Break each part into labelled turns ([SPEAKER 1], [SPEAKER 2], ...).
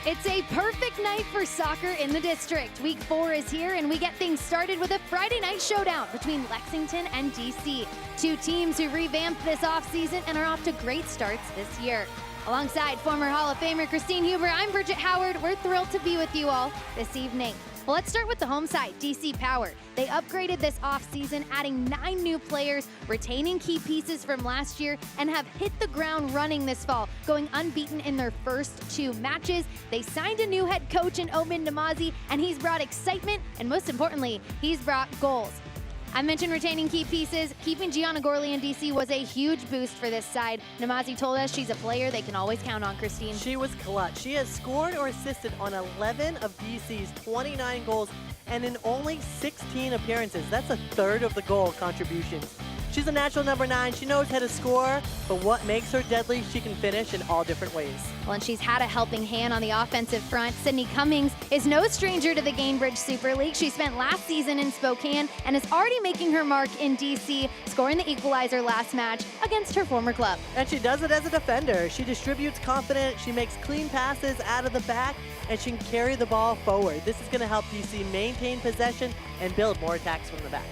[SPEAKER 1] It's a perfect night for soccer in the district. Week 4 is here, and we get things started with a Friday night showdown between Lexington and DC. Two teams who revamped this offseason and are off to great starts this year. Alongside former Hall of Famer Christine Huber, I'm Bridget Howard. We're thrilled to be with you all this evening. Well, let's start with the home side, DC Power. They upgraded this offseason, adding 9 new players, retaining key pieces from last year, and have hit the ground running this fall, going unbeaten in their first 2 matches. They signed a new head coach in Omin Namazi, and he's brought excitement, and most importantly, he's brought goals. I mentioned retaining key pieces. Keeping Gianna Gorley in DC was a huge boost for this side. Namazi told us she's a player they can always count on, Christine.
[SPEAKER 2] She was clutch. She has scored or assisted on 11 of DC's 29 goals and in only 16 appearances. That's a third of the goal contributions. She's a natural number 9. She knows how to score, but what makes her deadly, she can finish in all different ways.
[SPEAKER 1] Well, and she's had a helping hand on the offensive front. Sydney Cummings is no stranger to the Gainbridge Super League. She spent last season in Spokane and is already making her mark in DC, scoring the equalizer last match against her former club.
[SPEAKER 2] And she does it as a defender. She distributes confident, she makes clean passes out of the back, and she can carry the ball forward. This is going to help DC maintain possession and build more attacks from the back.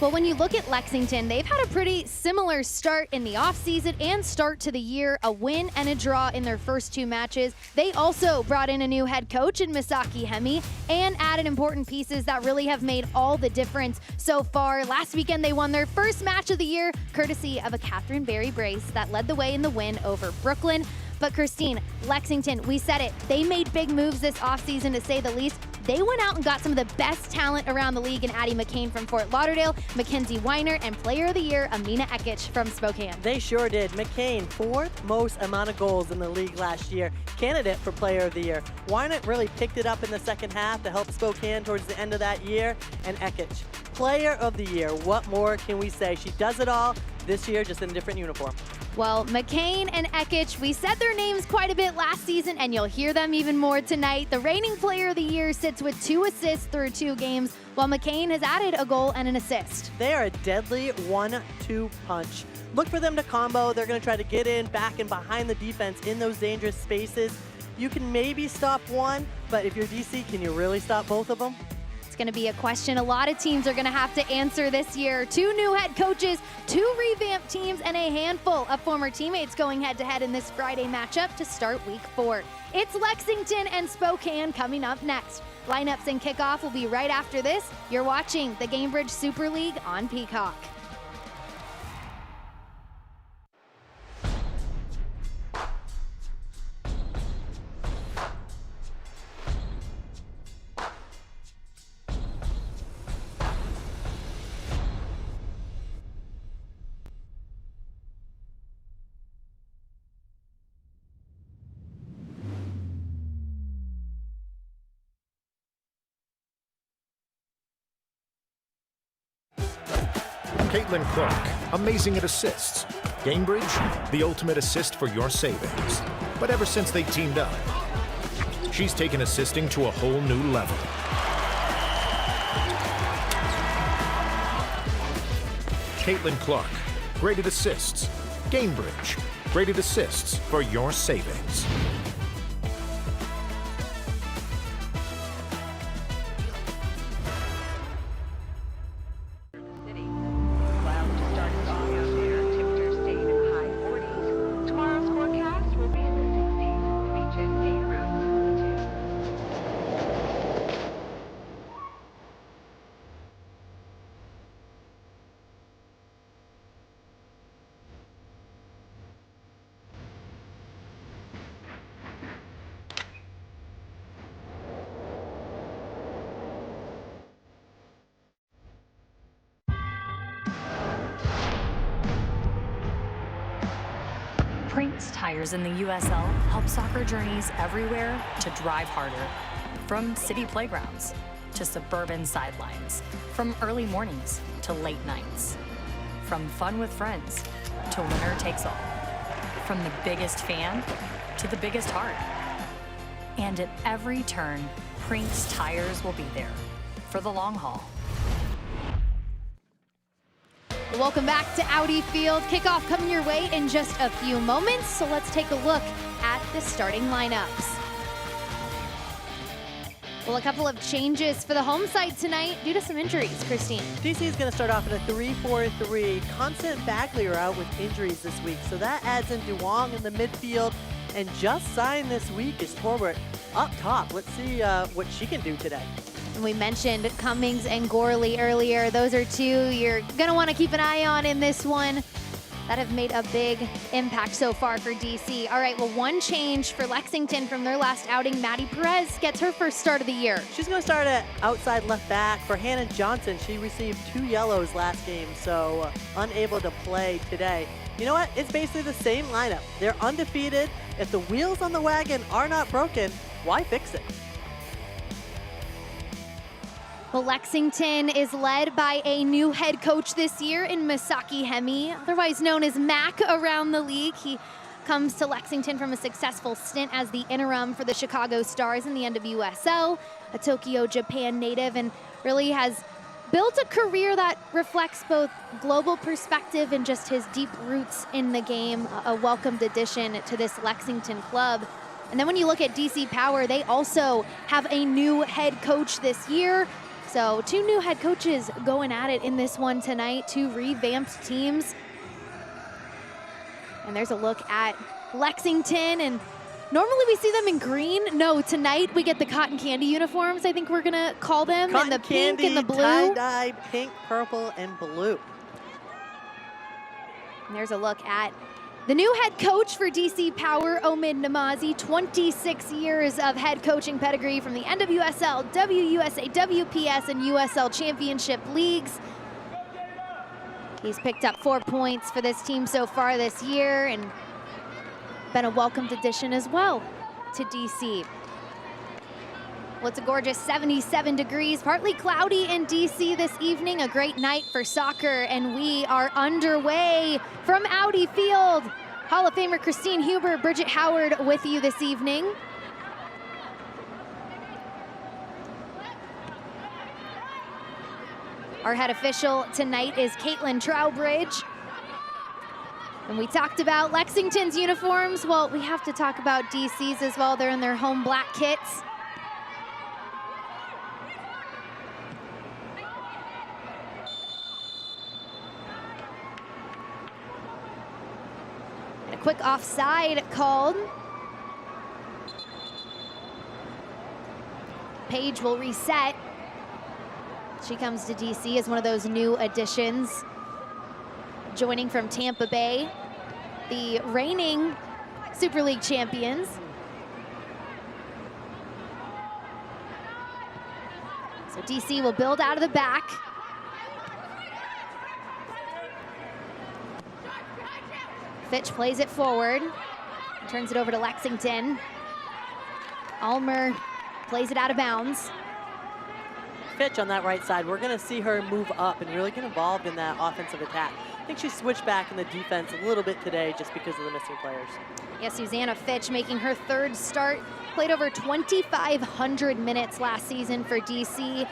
[SPEAKER 1] Well, when you look at Lexington, they've had a pretty similar start in the offseason and start to the year, a win and a draw in their first 2 matches. They also brought in a new head coach in Misaki Hemi and added important pieces that really have made all the difference so far. Last weekend, they won their first match of the year, courtesy of a Catherine Berry brace that led the way in the win over Brooklyn. But Christine, Lexington, we said it, they made big moves this offseason to say the least. They went out and got some of the best talent around the league in Addie McCain from Fort Lauderdale, Mackenzie Weiner, and Player of the Year, Amina Ekic from Spokane.
[SPEAKER 2] They sure did. McCain, 4th most amount of goals in the league last year, candidate for Player of the Year. Weiner really picked it up in the second half to help Spokane towards the end of that year, and Ekic, Player of the Year. What more can we say? She does it all this year, just in a different uniform.
[SPEAKER 1] Well, McCain and Ekic, we said their names quite a bit last season, and you'll hear them even more tonight. The reigning Player of the Year sits with 2 assists through 2 games, while McCain has added a goal and an assist.
[SPEAKER 2] They are a deadly 1-2 punch. Look for them to combo. They're going to try to get in, back, and behind the defense in those dangerous spaces. You can maybe stop one, but if you're DC, can you really stop both of them?
[SPEAKER 1] It's going to be a question a lot of teams are going to have to answer this year. 2 new head coaches, 2 revamped teams, and a handful of former teammates going head-to-head in this Friday matchup to start Week 4. It's Lexington and Spokane coming up next. Lineups and kickoff will be right after this. You're watching the Gainbridge Super League on Peacock.
[SPEAKER 3] Caitlin Clark, amazing at assists. Gainbridge, the ultimate assist for your savings. But ever since they teamed up, she's taken assisting to a whole new level. Caitlin Clark, great at assists. Gainbridge, great at assists for your savings.
[SPEAKER 4] Prince Tires in the USL help soccer journeys everywhere to drive harder. From city playgrounds to suburban sidelines, from early mornings to late nights, from fun with friends to winner takes all, from the biggest fan to the biggest heart. And at every turn, Prince Tires will be there for the long haul.
[SPEAKER 1] Welcome back to Audi Field. Kickoff coming your way in just a few moments, so let's take a look at the starting lineups. Well, a couple of changes for the home side tonight due to some injuries, Christine.
[SPEAKER 2] DC is going to start off in a 3-4-3. Constant Bagley are out with injuries this week, so that adds in Duong in the midfield. And just signed this week is Torbert up top. Let's see what she can do today.
[SPEAKER 1] And we mentioned Cummings and Gorley earlier. Those are two you're going to want to keep an eye on in this one that have made a big impact so far for DC. All right, well, one change for Lexington from their last outing. Maddie Perez gets her first start of the year.
[SPEAKER 2] She's going to start at outside left back. For Hannah Johnson, she received 2 yellows last game, so unable to play today. You know what? It's basically the same lineup. They're undefeated. If the wheels on the wagon are not broken, why fix it?
[SPEAKER 1] Well, Lexington is led by a new head coach this year in Misaki Hemi, otherwise known as Mac around the league. He comes to Lexington from a successful stint as the interim for the Chicago Stars in the NWSL, a Tokyo, Japan native, and really has built a career that reflects both global perspective and just his deep roots in the game, a welcomed addition to this Lexington club. And then when you look at DC Power, they also have a new head coach this year. So 2 new head coaches going at it in this one tonight, 2 revamped teams. And there's a look at Lexington, and normally we see them in green. No, tonight we get the cotton candy uniforms, I think we're gonna call them,
[SPEAKER 2] Cotton
[SPEAKER 1] and the
[SPEAKER 2] candy,
[SPEAKER 1] pink and the blue.
[SPEAKER 2] tie-dye, pink, purple, and blue.
[SPEAKER 1] And there's a look at the new head coach for DC Power, Omid Namazi, 26 years of head coaching pedigree from the NWSL, WUSA, WPS, and USL Championship leagues. He's picked up 4 points for this team so far this year and been a welcomed addition as well to DC. Well, it's a gorgeous 77 degrees, partly cloudy in DC this evening. A great night for soccer, and we are underway from Audi Field. Hall of Famer Christine Huber, Bridget Howard with you this evening. Our head official tonight is Caitlin Trowbridge. And we talked about Lexington's uniforms. Well, we have to talk about DC's as well. They're in their home black kits. A quick offside called. Paige will reset. She comes to DC as one of those new additions, joining from Tampa Bay, the reigning Super League champions. So DC will build out of the back. Fitch plays it forward, turns it over to Lexington. Almer plays it out of bounds.
[SPEAKER 2] Fitch on that right side, we're going to see her move up and really get involved in that offensive attack. I think she switched back in the defense a little bit today just because of the missing players.
[SPEAKER 1] Yeah, Susanna Fitch making her 3rd start, played over 2,500 minutes last season for DC.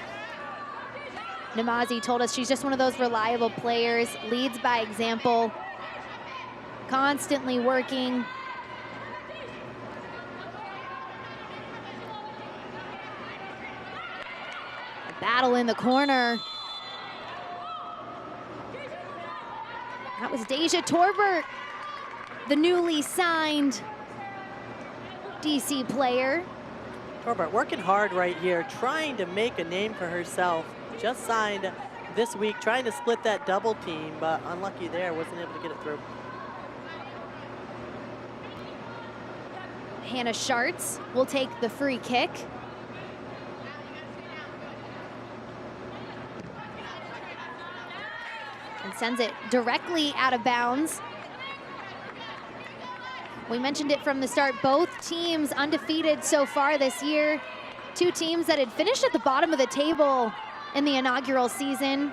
[SPEAKER 1] Namazi told us she's just one of those reliable players, leads by example, constantly working. Battle in the corner. That was Deja Torbert, the newly signed DC player.
[SPEAKER 2] Torbert working hard right here, trying to make a name for herself. Just signed this week, trying to split that double team, but unlucky there, wasn't able to get it through.
[SPEAKER 1] Hannah Schartz will take the free kick. And sends it directly out of bounds. We mentioned it from the start, both teams undefeated so far this year. 2 teams that had finished at the bottom of the table in the inaugural season,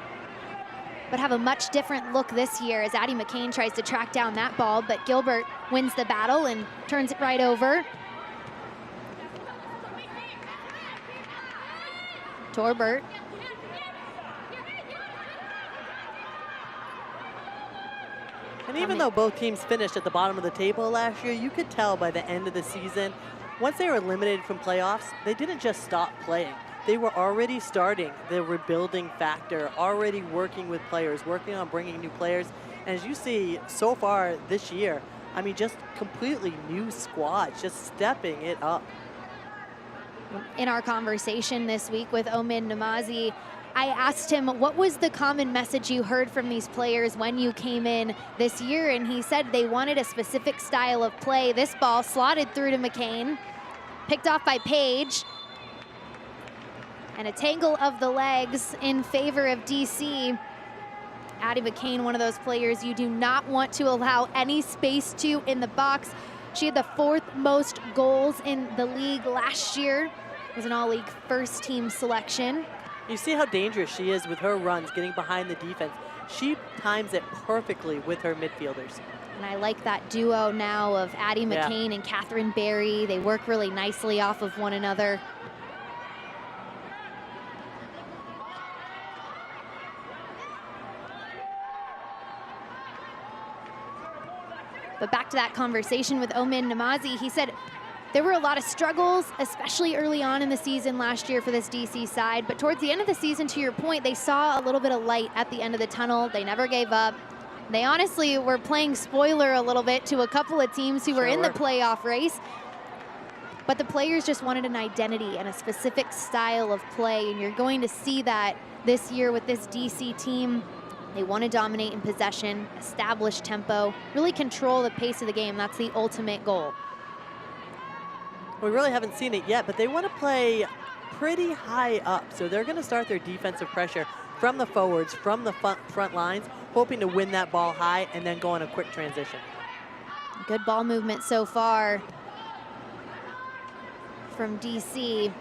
[SPEAKER 1] but have a much different look this year as Addie McCain tries to track down that ball, but Gilbert wins the battle and turns it right over. Torbert.
[SPEAKER 2] And even though both teams finished at the bottom of the table last year, you could tell by the end of the season, once they were eliminated from playoffs, they didn't just stop playing. They were already starting the rebuilding factor, already working with players, working on bringing new players. And as you see so far this year, I mean, just completely new squads, just stepping it up.
[SPEAKER 1] In our conversation this week with Omin Namazi, I asked him, what was the common message you heard from these players when you came in this year? And he said they wanted a specific style of play. This ball slotted through to McCain, picked off by Page, and a tangle of the legs in favor of DC. Addie McCain, one of those players you do not want to allow any space to in the box. She had the 4th most goals in the league last year. Was an all-league first-team selection.
[SPEAKER 2] You see how dangerous she is with her runs, getting behind the defense. She times it perfectly with her midfielders.
[SPEAKER 1] And I like that duo now of Addie McCain and Catherine Berry. They work really nicely off of one another. But back to that conversation with Omin Namazi, he said there were a lot of struggles, especially early on in the season last year for this DC side. But towards the end of the season, to your point, they saw a little bit of light at the end of the tunnel. They never gave up. They honestly were playing spoiler a little bit to a couple of teams who were in the playoff race. But the players just wanted an identity and a specific style of play. And you're going to see that this year with this DC team. They want to dominate in possession, establish tempo, really control the pace of the game. That's the ultimate goal.
[SPEAKER 2] We really haven't seen it yet, but they want to play pretty high up. So they're going to start their defensive pressure from the forwards, from the front lines, hoping to win that ball high and then go on a quick transition.
[SPEAKER 1] Good ball movement so far from DC.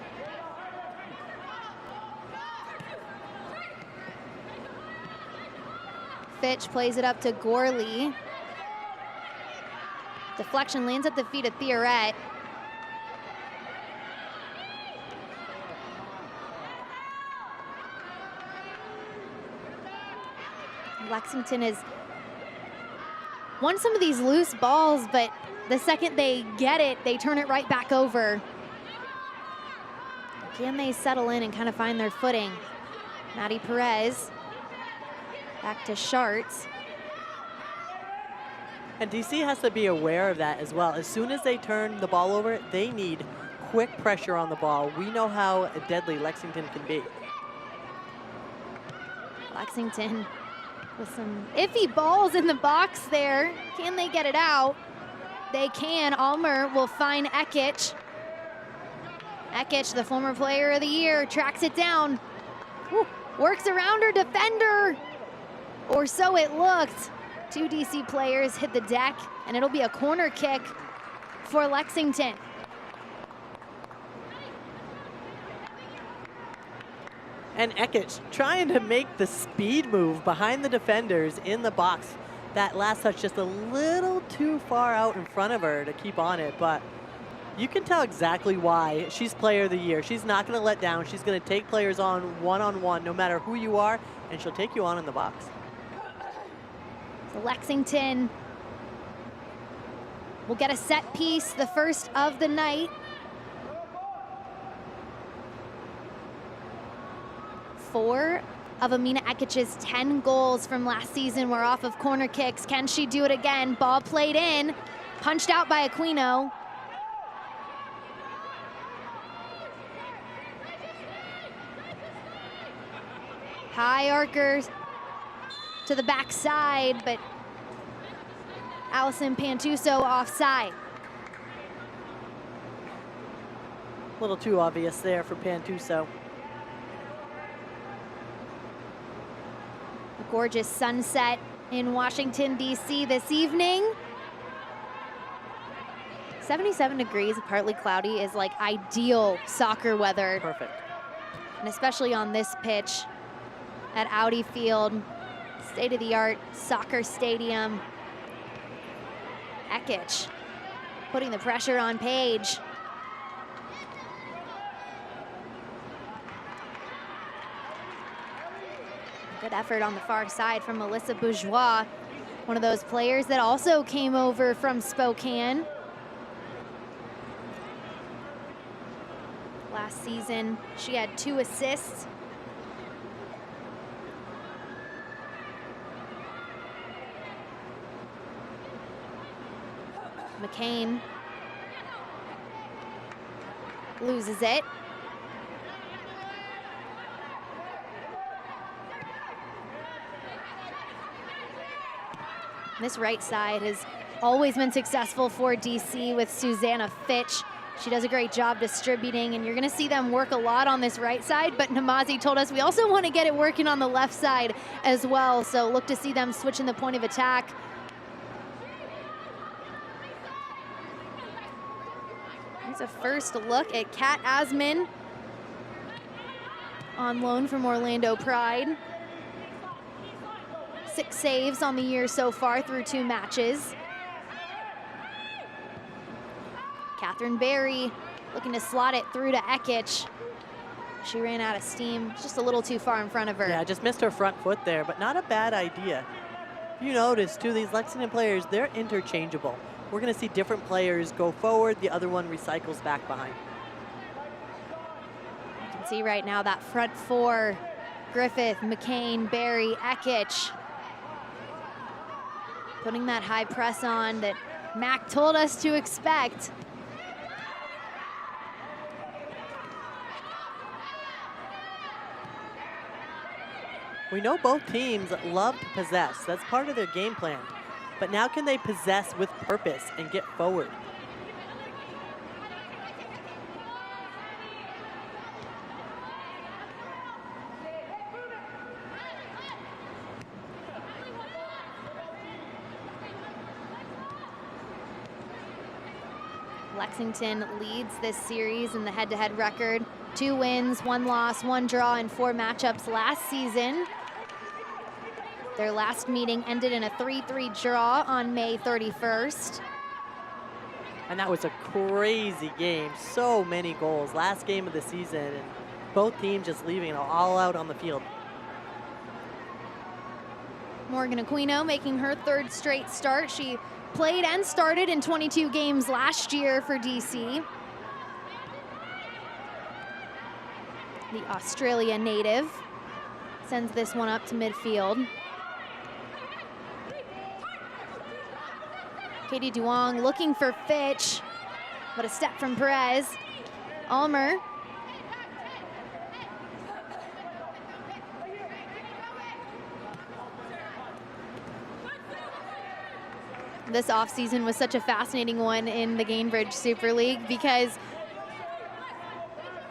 [SPEAKER 1] Fitch plays it up to Gorley. Deflection lands at the feet of Theoret. Lexington has won some of these loose balls, but the second they get it, they turn it right back over. Can they settle in and kind of find their footing? Maddie Perez. Back to Sharts.
[SPEAKER 2] And DC has to be aware of that as well. As soon as they turn the ball over, they need quick pressure on the ball. We know how deadly Lexington can be.
[SPEAKER 1] Lexington with some iffy balls in the box there. Can they get it out? They can. Almer will find Ekic. Ekic, the former player of the year, tracks it down. Woo, works around her defender. Or so it looked. 2 DC players hit the deck, and it'll be a corner kick for Lexington.
[SPEAKER 2] And Ekic trying to make the speed move behind the defenders in the box. That last touch just a little too far out in front of her to keep on it, but you can tell exactly why. She's player of the year. She's not going to let down. She's going to take players on one-on-one, no matter who you are, and she'll take you on in the box.
[SPEAKER 1] So Lexington will get a set piece, the first of the night. 4 of Amina Ekic's 10 goals from last season were off of corner kicks. Can she do it again? Ball played in, punched out by Aquino. High arcers to the backside, but Allison Pantuso offside.
[SPEAKER 2] A little too obvious there for Pantuso.
[SPEAKER 1] A gorgeous sunset in Washington, D.C. this evening. 77 degrees, partly cloudy, is like ideal soccer weather.
[SPEAKER 2] Perfect.
[SPEAKER 1] And especially on this pitch at Audi Field, state-of-the-art soccer stadium. Ekic putting the pressure on Page. Good effort on the far side from Melissa Bourgeois, one of those players that also came over from Spokane. Last season, she had 2 assists. McCain loses it. This right side has always been successful for DC with Susanna Fitch. She does a great job distributing, and you're gonna see them work a lot on this right side, but Namazi told us we also want to get it working on the left side as well, so look to see them switching the point of attack. Here's a first look at Kat Asman on loan from Orlando Pride. 6 saves on the year so far through 2 matches. Catherine Berry looking to slot it through to Ekich. She ran out of steam, just a little too far in front of her.
[SPEAKER 2] Yeah, just missed her front foot there, but not a bad idea. If you notice, too, these Lexington players, they're interchangeable. We're going to see different players go forward, the other one recycles back behind.
[SPEAKER 1] You can see right now that front 4, Griffith, McCain, Berry, Ekich. Putting that high press on that Mac told us to expect.
[SPEAKER 2] We know both teams love to possess. That's part of their game plan. But now can they possess with purpose and get forward?
[SPEAKER 1] Lexington leads this series in the head-to-head record. 2 wins, 1 loss, 1 draw in 4 matchups last season. Their last meeting ended in a 3-3 draw on May 31st.
[SPEAKER 2] And that was a crazy game. So many goals. Last game of the season, and both teams just leaving it all out on the field.
[SPEAKER 1] Morgan Aquino making her 3rd straight start. She played and started in 22 games last year for DC. The Australia native sends this one up to midfield. Katie Duong looking for Fitch, but a step from Perez. Almer. This offseason was such a fascinating one in the Gainbridge Super League because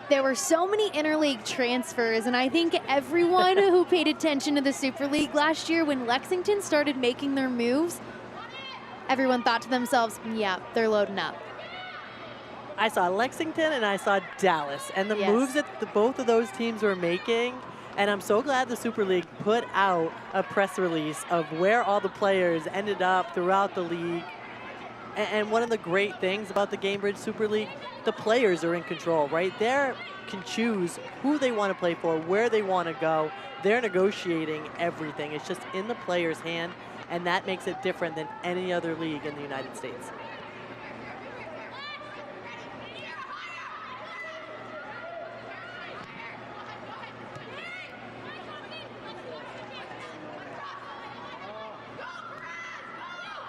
[SPEAKER 1] there were so many interleague transfers, and I think everyone who paid attention to the Super League last year when Lexington started making their moves, everyone thought to themselves, yeah, they're loading up.
[SPEAKER 2] I saw Lexington and I saw Dallas, and the moves that both of those teams were making, and I'm so glad the Super League put out a press release of where all the players ended up throughout the league. And one of the great things about the Gainbridge Super League, the players are in control, right? They can choose who they want to play for, where they want to go. They're negotiating everything. It's just in the player's hand, and that makes it different than any other league in the United States.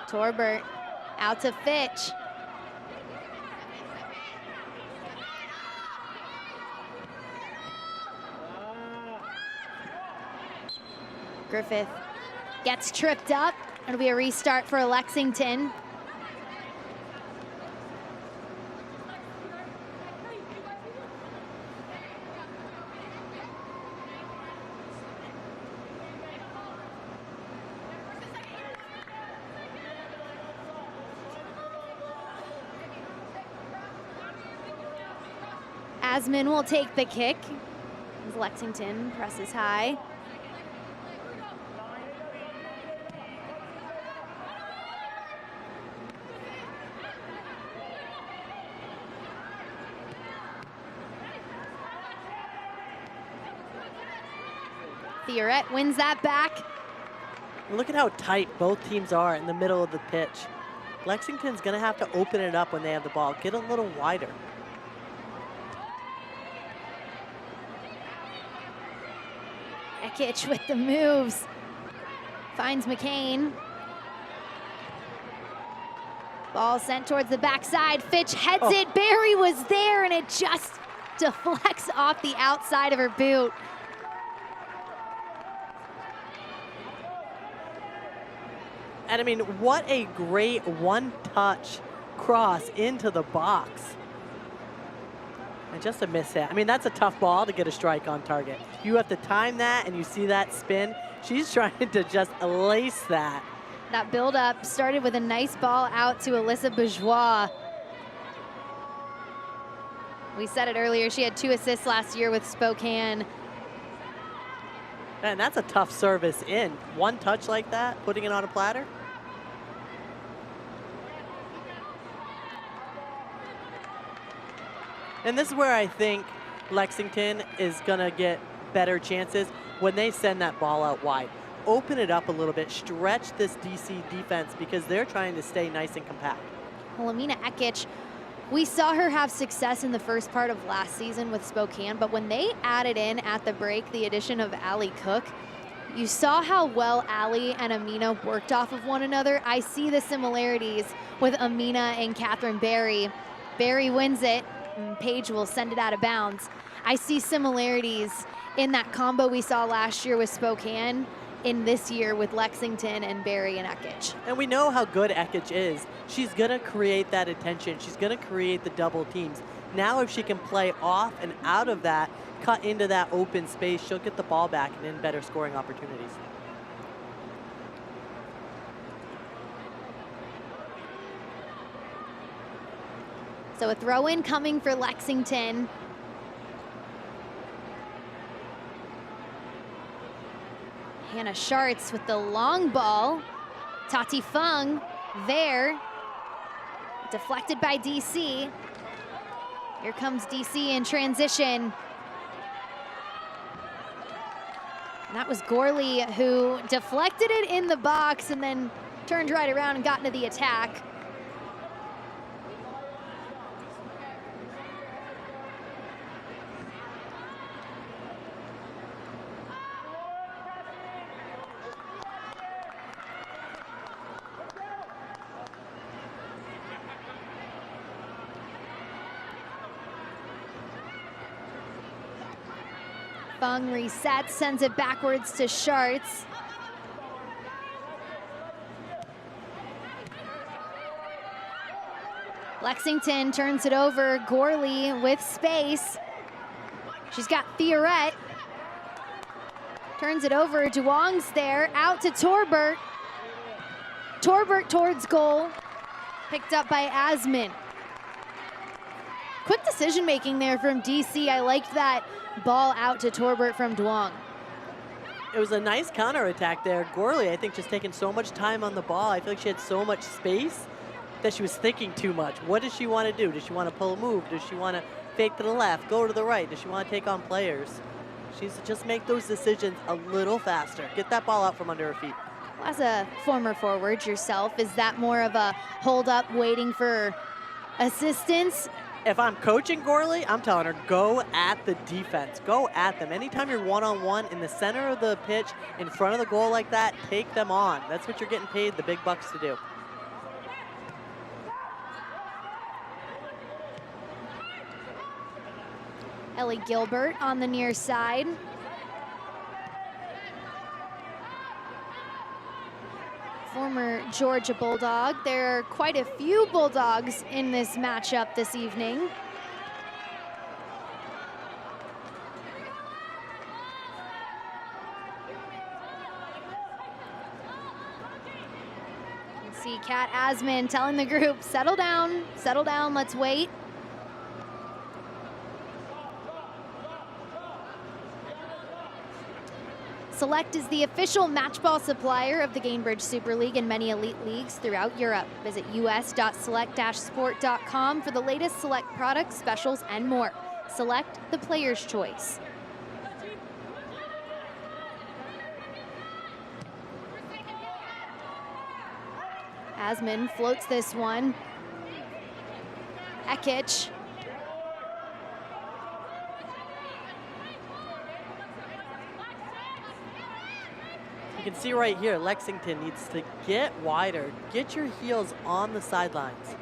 [SPEAKER 1] Torbert out to Fitch. Griffith gets tripped up. It'll be a restart for Lexington. Asman will take the kick as Lexington presses high. Theoret wins that back.
[SPEAKER 2] Look at how tight both teams are in the middle of the pitch. Lexington's gonna have to open it up when they have the ball, get a little wider.
[SPEAKER 1] Ekich with the moves. Finds McCain. Ball sent towards the backside. Fitch heads it. Barry was there, and it just deflects off the outside of her boot.
[SPEAKER 2] And I mean, what a great one-touch cross into the box. And just a miss hit. I mean, that's a tough ball to get a strike on target. You have to time that, and you see that spin. She's trying to just lace that.
[SPEAKER 1] That build-up started with a nice ball out to Alyssa Bourgeois. We said it earlier, she had 2 assists last year with Spokane.
[SPEAKER 2] And that's a tough service in. One touch like that, putting it on a platter. And this is where I think Lexington is gonna get better chances when they send that ball out wide. Open it up a little bit, stretch this DC defense because they're trying to stay nice and compact.
[SPEAKER 1] Well, Amina Ekich, we saw her have success in the first part of last season with Spokane, but when they added in at the break the addition of Allie Cook, you saw how well Allie and Amina worked off of one another. I see the similarities with Amina and Catherine Barry. Barry wins it, and Paige will send it out of bounds. I see similarities in that combo we saw last year with Spokane in this year with Lexington and Barry and Ekich.
[SPEAKER 2] And we know how good Ekich is. She's gonna create that attention. She's gonna create the double teams. Now if she can play off and out of that, cut into that open space, she'll get the ball back and in better scoring opportunities.
[SPEAKER 1] So a throw-in coming for Lexington. Hannah Schartz with the long ball. Tati Fung there. Deflected by DC. Here comes DC in transition. And that was Gorley who deflected it in the box and then turned right around and got into the attack. Fung resets, sends it backwards to Schartz. Lexington turns it over, Gorley with space. She's got Fiorette. Turns it over, Duong's there, out to Torbert. Torbert towards goal, picked up by Asman. Quick decision making there from DC. I liked that ball out to Torbert from Duong.
[SPEAKER 2] It was a nice counterattack there. Gorley, I think, just taking so much time on the ball. I feel like she had so much space that she was thinking too much. What does she want to do? Does she want to pull a move? Does she want to fake to the left, go to the right? Does she want to take on players? She's just make those decisions a little faster. Get that ball out from under her feet.
[SPEAKER 1] As a former forward yourself, is that more of a hold up waiting for assistance?
[SPEAKER 2] If I'm coaching Gorley, I'm telling her, go at the defense. Go at them. Anytime you're one-on-one in the center of the pitch, in front of the goal like that, take them on. That's what you're getting paid the big bucks to do.
[SPEAKER 1] Ellie Gilbert on the near side. Former Georgia Bulldog. There are quite a few Bulldogs in this matchup this evening. You can see Kat Asman telling the group, settle down, let's wait. Select is the official matchball supplier of the Gainbridge Super League and many elite leagues throughout Europe. Visit us.select-sport.com for the latest Select products, specials, and more. Select, the player's choice. Asman floats this one. Ekich.
[SPEAKER 2] can see right here, Lexington needs to get wider. Get your heels on the sidelines.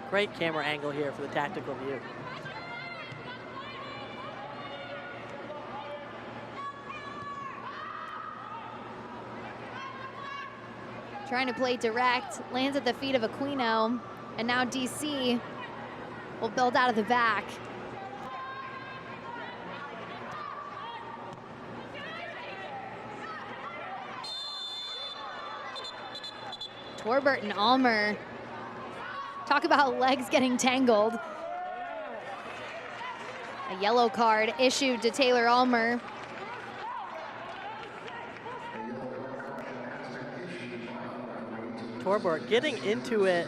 [SPEAKER 2] Great camera angle here for the tactical view.
[SPEAKER 1] Trying to play direct, lands at the feet of Aquino, and now DC will build out of the back. Torbert and Almer. Talk about legs getting tangled. A yellow card issued to Taylor Almer.
[SPEAKER 2] Torbert getting into it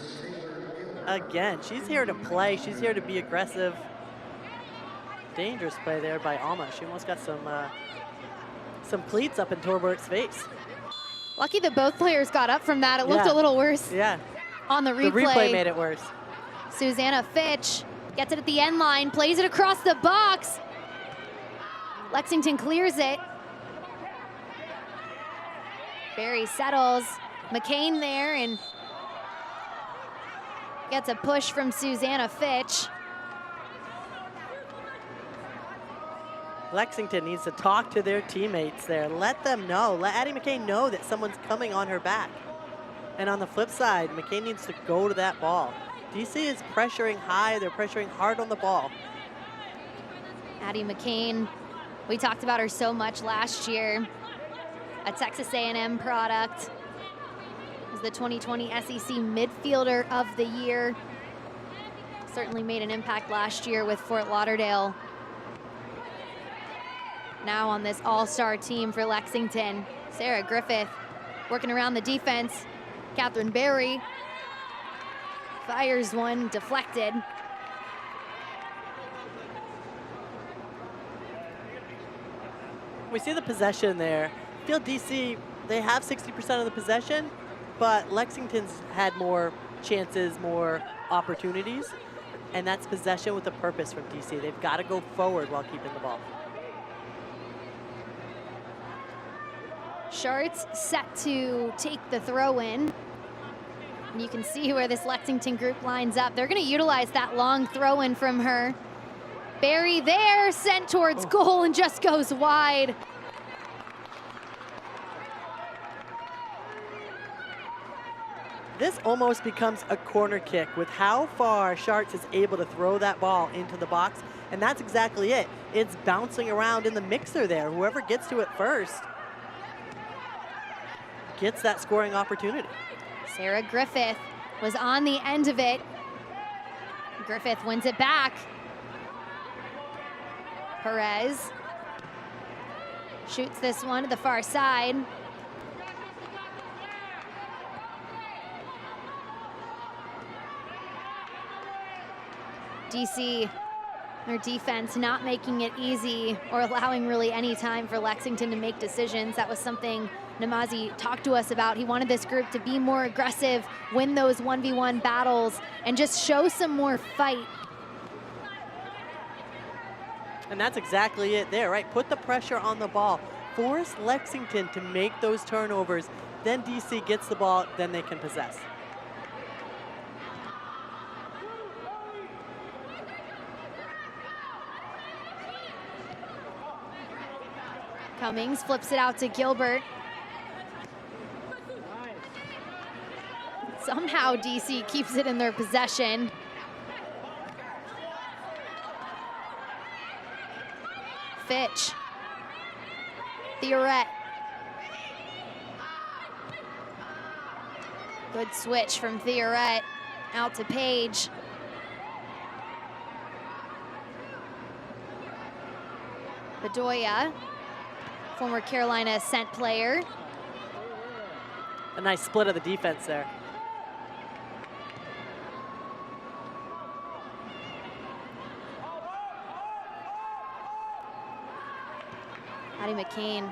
[SPEAKER 2] again. She's here to play. She's here to be aggressive. Dangerous play there by Alma. She almost got some cleats up in Torbert's face.
[SPEAKER 1] Lucky that both players got up from that. It looked a little worse on the replay.
[SPEAKER 2] The replay made it worse.
[SPEAKER 1] Susanna Fitch gets it at the end line, plays it across the box. Lexington clears it. Barry settles. McCain there and gets a push from Susanna Fitch.
[SPEAKER 2] Lexington needs to talk to their teammates there. Let them know. Let Addie McCain know that someone's coming on her back. And on the flip side, McCain needs to go to that ball. DC is pressuring high. They're pressuring hard on the ball.
[SPEAKER 1] Addie McCain, we talked about her so much last year. A Texas A&M product. Was the 2020 SEC Midfielder of the Year. Certainly made an impact last year with Fort Lauderdale. Now on this all-star team for Lexington. Sarah Griffith working around the defense. Catherine Berry fires one, deflected.
[SPEAKER 2] We see the possession there. I feel DC, they have 60% of the possession, but Lexington's had more chances, more opportunities, and that's possession with a purpose from DC. They've got to go forward while keeping the ball.
[SPEAKER 1] Schartz set to take the throw in. And you can see where this Lexington group lines up. They're going to utilize that long throw in from her. Barry there, sent towards goal and just goes wide.
[SPEAKER 2] This almost becomes a corner kick with how far Schartz is able to throw that ball into the box, and that's exactly it. It's bouncing around in the mixer there. Whoever gets to it first gets that scoring opportunity.
[SPEAKER 1] Sarah Griffith was on the end of it. Griffith wins it back. Perez shoots this one to the far side. DC, their defense not making it easy or allowing really any time for Lexington to make decisions. That was something Namazi talked to us about. He wanted this group to be more aggressive, win those 1v1 battles, and just show some more fight.
[SPEAKER 2] And that's exactly it there, right? Put the pressure on the ball. Force Lexington to make those turnovers. Then DC gets the ball, then they can possess.
[SPEAKER 1] Cummings flips it out to Gilbert. Somehow DC keeps it in their possession. Fitch. Theoret. Good switch from Theoret out to Page. Bedoya, former Carolina Ascent player.
[SPEAKER 2] A nice split of the defense there.
[SPEAKER 1] Addie McCain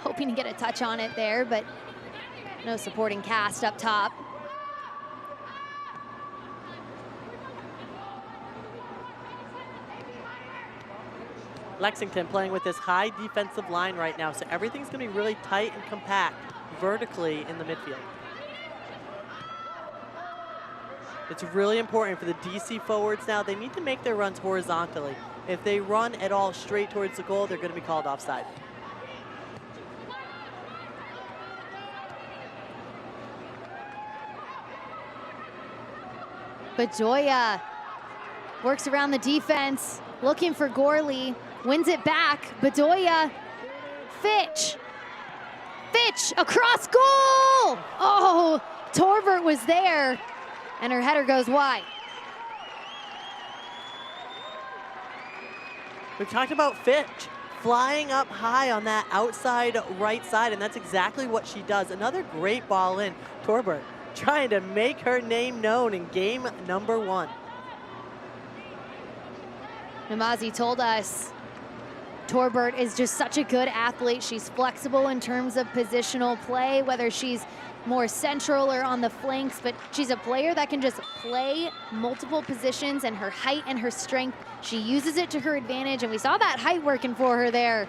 [SPEAKER 1] hoping to get a touch on it there, but no supporting cast up top.
[SPEAKER 2] Lexington playing with this high defensive line right now, so everything's going to be really tight and compact vertically in the midfield. It's really important for the DC forwards now. They need to make their runs horizontally. If they run at all straight towards the goal, they're going to be called offside.
[SPEAKER 1] Bedoya works around the defense, looking for Gorley, wins it back. Bedoya, Fitch across goal! Oh, Torbert was there, and her header goes wide.
[SPEAKER 2] We've talked about Fitch flying up high on that outside right side, and that's exactly what she does. Another great ball in. Torbert trying to make her name known in game number 1.
[SPEAKER 1] Namazi told us Torbert is just such a good athlete. She's flexible in terms of positional play, whether she's more central or on the flanks, but she's a player that can just play multiple positions, and her height and her strength, she uses it to her advantage, and we saw that height working for her there.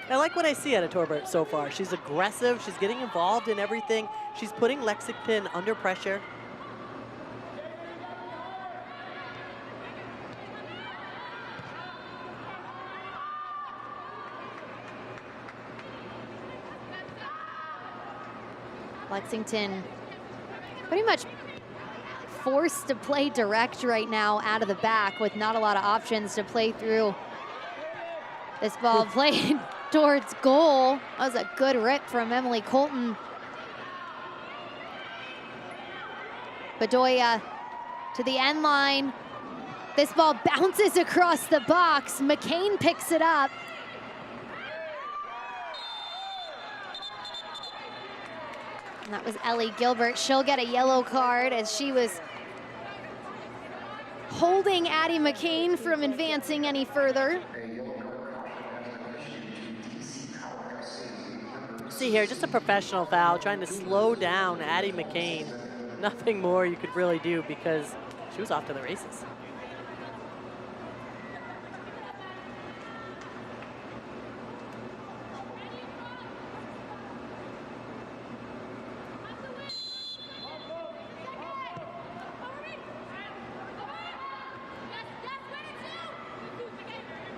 [SPEAKER 2] I like what I see out of Torbert so far. She's aggressive, she's getting involved in everything. She's putting Lexington under pressure.
[SPEAKER 1] Lexington pretty much forced to play direct right now out of the back with not a lot of options to play through. This ball played towards goal. That was a good rip from Emily Colton. Bedoya to the end line. This ball bounces across the box. McCain picks it up. And that was Ellie Gilbert. She'll get a yellow card as she was holding Addie McCain from advancing any further.
[SPEAKER 2] See here, just a professional foul, trying to slow down Addie McCain. Nothing more you could really do because she was off to the races.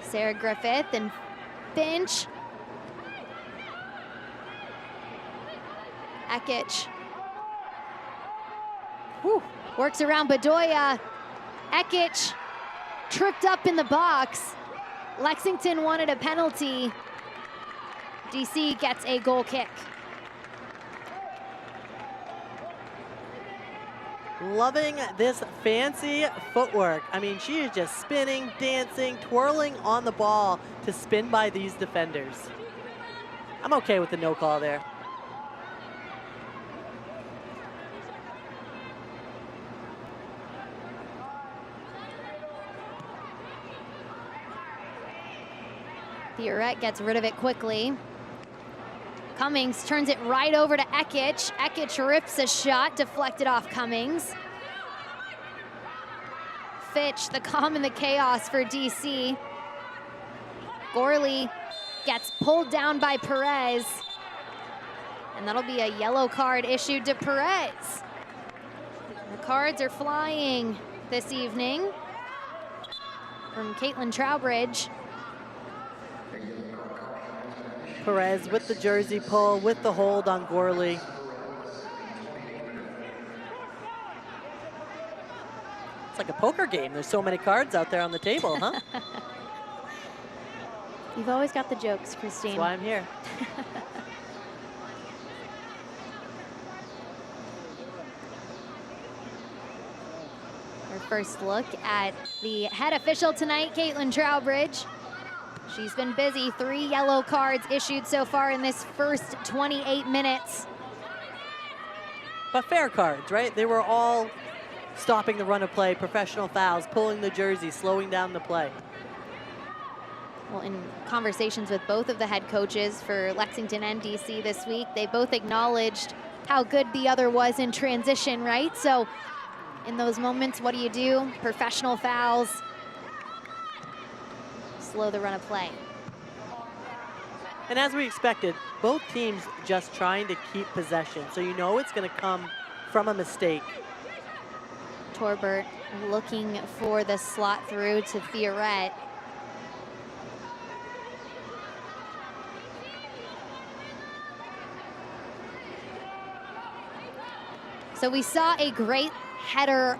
[SPEAKER 1] Sarah Griffith and Finch. Ekic. Whew. Works around Bedoya. Ekic tripped up in the box. Lexington wanted a penalty. DC gets a goal kick.
[SPEAKER 2] Loving this fancy footwork. I mean, she is just spinning, dancing, twirling on the ball to spin by these defenders. I'm okay with the no call there.
[SPEAKER 1] Theoret gets rid of it quickly. Cummings turns it right over to Ekic. Ekic rips a shot, deflected off Cummings. Fitch, the calm and the chaos for DC. Gorley gets pulled down by Perez. And that'll be a yellow card issued to Perez. The cards are flying this evening from Caitlin Trowbridge.
[SPEAKER 2] Perez with the jersey pull, with the hold on Gorley. It's like a poker game. There's so many cards out there on the table, huh?
[SPEAKER 1] You've always got the jokes, Christine.
[SPEAKER 2] That's why I'm here.
[SPEAKER 1] Our first look at the head official tonight, Caitlin Trowbridge. She's been busy. 3 yellow cards issued so far in this first 28 minutes.
[SPEAKER 2] But fair cards, right? They were all stopping the run of play, professional fouls, pulling the jersey, slowing down the play.
[SPEAKER 1] Well, in conversations with both of the head coaches for Lexington and DC this week, they both acknowledged how good the other was in transition, right? So in those moments, what do? Professional fouls, slow the run of play.
[SPEAKER 2] And as we expected, both teams just trying to keep possession. So you know it's going to come from a mistake.
[SPEAKER 1] Torbert looking for the slot through to Theoret. So we saw a great header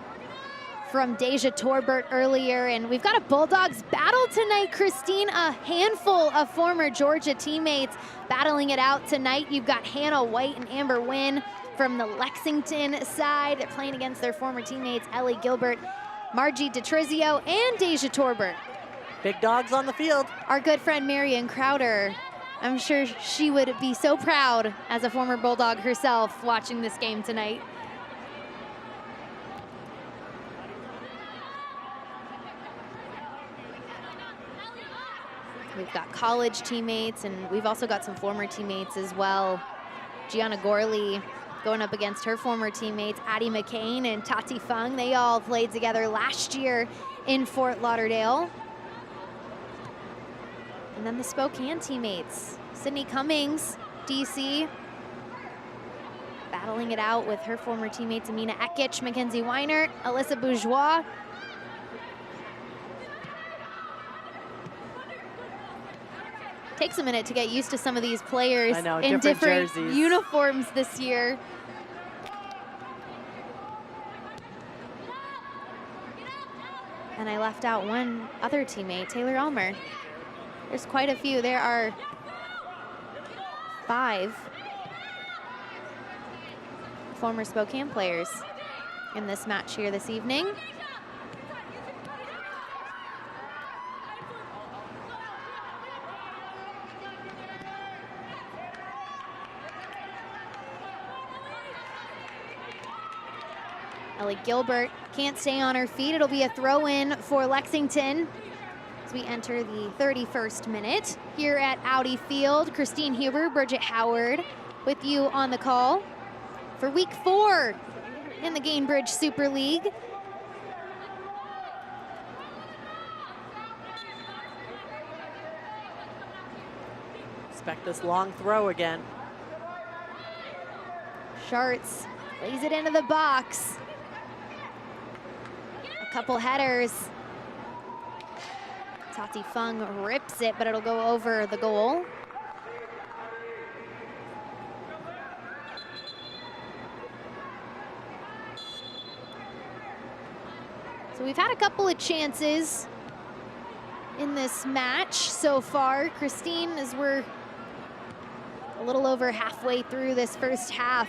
[SPEAKER 1] from Deja Torbert earlier, and we've got a Bulldogs battle tonight, Christine. A handful of former Georgia teammates battling it out tonight. You've got Hannah White and Amber Wynn from the Lexington side. They're playing against their former teammates, Ellie Gilbert, Margie DeTrizio, and Deja Torbert.
[SPEAKER 2] Big dogs on the field.
[SPEAKER 1] Our good friend Marion Crowder, I'm sure she would be so proud as a former Bulldog herself watching this game tonight. We've got college teammates, and we've also got some former teammates as well. Gianna Gorley going up against her former teammates, Addie McCain and Tati Fung. They all played together last year in Fort Lauderdale. And then the Spokane teammates, Sydney Cummings, DC, battling it out with her former teammates, Amina Ekic, Mackenzie Weinert, Alyssa Bourgeois. Takes a minute to get used to some of these players in different jerseys, uniforms this year. And I left out one other teammate, Taylor Elmer. There's quite a few. There are 5 former Spokane players in this match here this evening. Ellie Gilbert can't stay on her feet. It'll be a throw-in for Lexington as we enter the 31st minute here at Audi Field. Christine Huber, Bridget Howard with you on the call for week 4 in the Gainbridge Super League.
[SPEAKER 2] Expect this long throw again.
[SPEAKER 1] Schartz lays it into the box. A couple headers. Tati Fung rips it, but it'll go over the goal. So we've had a couple of chances in this match so far. Christine, as we're a little over halfway through this first half,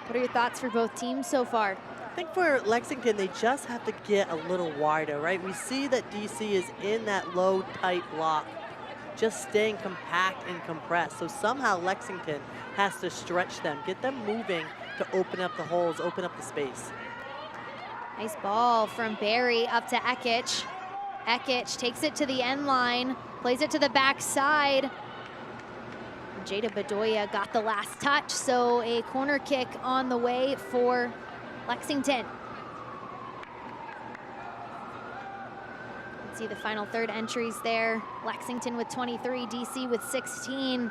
[SPEAKER 1] what are your thoughts for both teams so far?
[SPEAKER 2] I think for Lexington, they just have to get a little wider, right? We see that DC is in that low, tight block, just staying compact and compressed. So somehow Lexington has to stretch them, get them moving to open up the holes, open up the space.
[SPEAKER 1] Nice ball from Barry up to Ekic. Ekic takes it to the end line, plays it to the backside. Jada Bedoya got the last touch, so a corner kick on the way for Lexington. Let's see the final third entries there. Lexington with 23, DC with 16.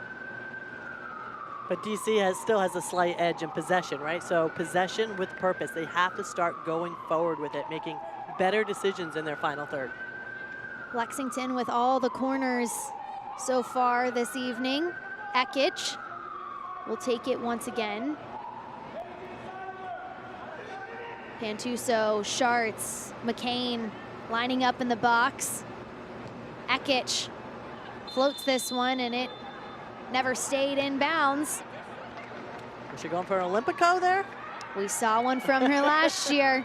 [SPEAKER 2] But DC still has a slight edge in possession, right? So possession with purpose. They have to start going forward with it, making better decisions in their final third.
[SPEAKER 1] Lexington with all the corners so far this evening. Ekic will take it once again. Pantuso, Schartz, McCain lining up in the box. Ekic floats this one, and it never stayed in bounds.
[SPEAKER 2] Was she going for an Olympico there?
[SPEAKER 1] We saw one from her last year.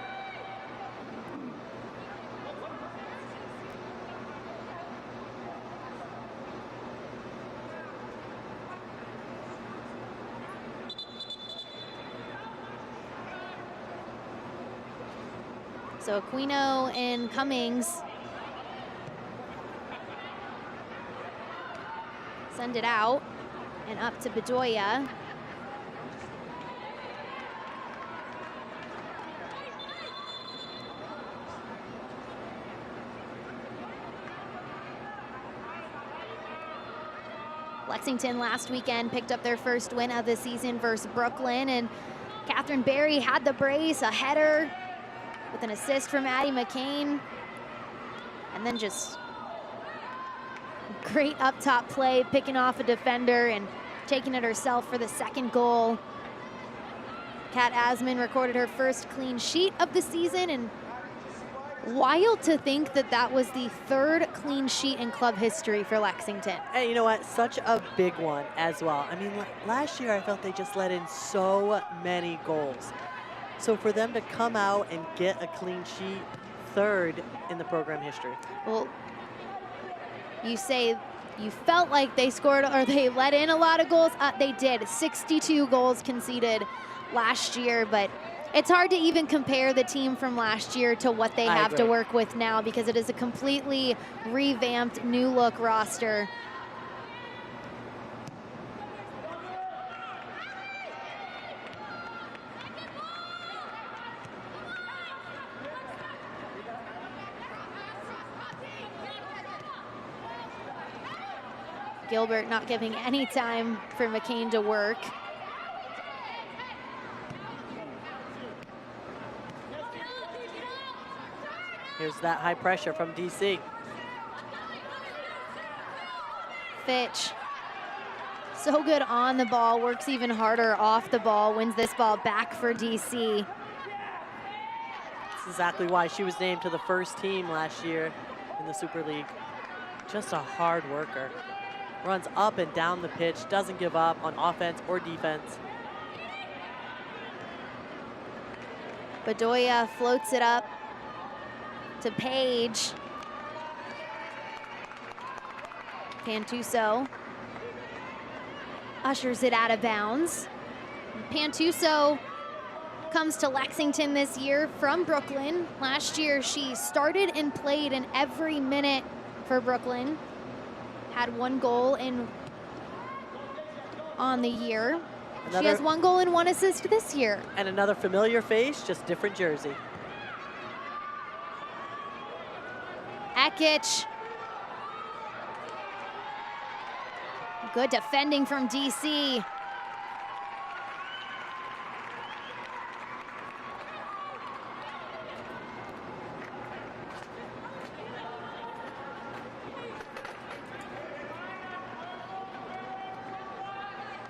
[SPEAKER 1] So Aquino and Cummings Send it out and up to Bedoya. Lexington last weekend picked up their first win of the season versus Brooklyn, and Catherine Berry had the brace, a header with an assist from Addie McCain, and then just great up top play, picking off a defender and taking it herself for the second goal. Kat Asman recorded her first clean sheet of the season, and wild to think that that was the third clean sheet in club history for Lexington.
[SPEAKER 2] And you know what? Such a big one as well. I mean, last year I felt they just let in so many goals. So for them to come out and get a clean sheet, third in the program history.
[SPEAKER 1] Well, you say you felt like they scored or they let in a lot of goals. They did. 62 goals conceded last year, but it's hard to even compare the team from last year to what they have to work with now, because it is a completely revamped, new look roster. Gilbert not giving any time for McCain to work.
[SPEAKER 2] Here's that high pressure from DC.
[SPEAKER 1] Fitch, so good on the ball, works even harder off the ball, wins this ball back for DC.
[SPEAKER 2] That's exactly why she was named to the first team last year in the Super League. Just a hard worker. Runs up and down the pitch, doesn't give up on offense or defense.
[SPEAKER 1] Bedoya floats it up to Page. Pantuso ushers it out of bounds. Pantuso comes to Lexington this year from Brooklyn. Last year she started and played in every minute for Brooklyn. Had 1 goal on the year. She has 1 goal and 1 assist this year.
[SPEAKER 2] And another familiar face, just different jersey.
[SPEAKER 1] Ekic. Good defending from DC.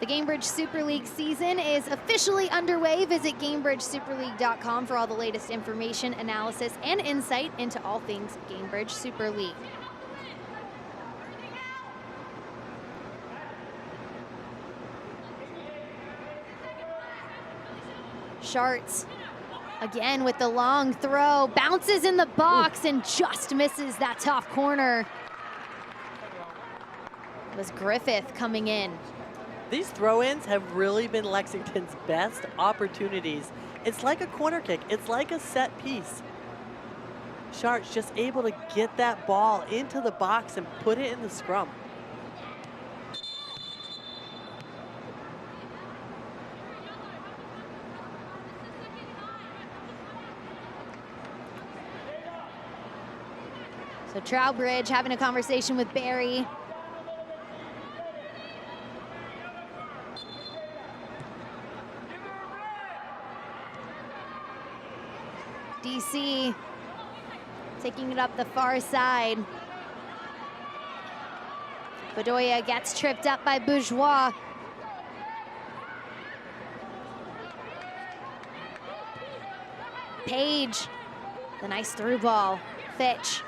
[SPEAKER 1] The Gamebridge Super League season is officially underway. Visit GamebridgeSuperLeague.com for all the latest information, analysis, and insight into all things Gamebridge Super League. Sharts again with the long throw, bounces in the box and just misses that top corner. It was Griffith coming in.
[SPEAKER 2] These throw-ins have really been Lexington's best opportunities. It's like a corner kick. It's like a set piece. Sharts just able to get that ball into the box and put it in the scrum.
[SPEAKER 1] So Trowbridge having a conversation with Barry. DC taking it up the far side. Bedoya gets tripped up by Bourgeois. Page, the nice through ball. Fitch.